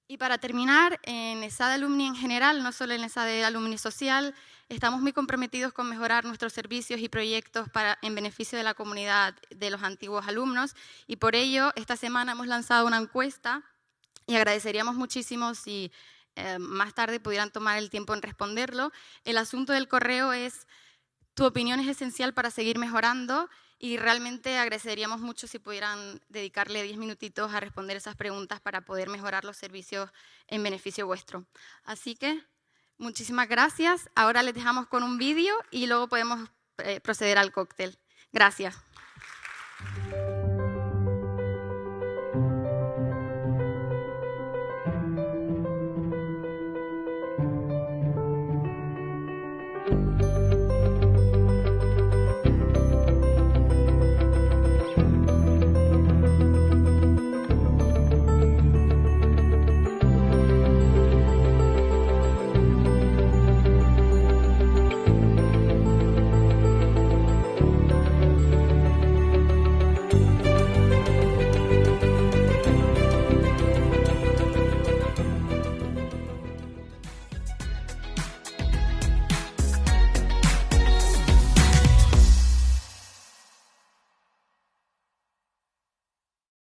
Y para terminar, en ESADE Alumni en general, no solo en ESADE Alumni Social, estamos muy comprometidos con mejorar nuestros servicios y proyectos en beneficio de la comunidad de los antiguos alumnos y por ello esta semana hemos lanzado una encuesta y agradeceríamos muchísimo si más tarde pudieran tomar el tiempo en responderlo. El asunto del correo es: tu opinión es esencial para seguir mejorando y realmente agradeceríamos mucho si pudieran dedicarle 10 minutitos a responder esas preguntas para poder mejorar los servicios en beneficio vuestro. Así que muchísimas gracias. Ahora les dejamos con un vídeo y luego podemos proceder al cóctel. Gracias.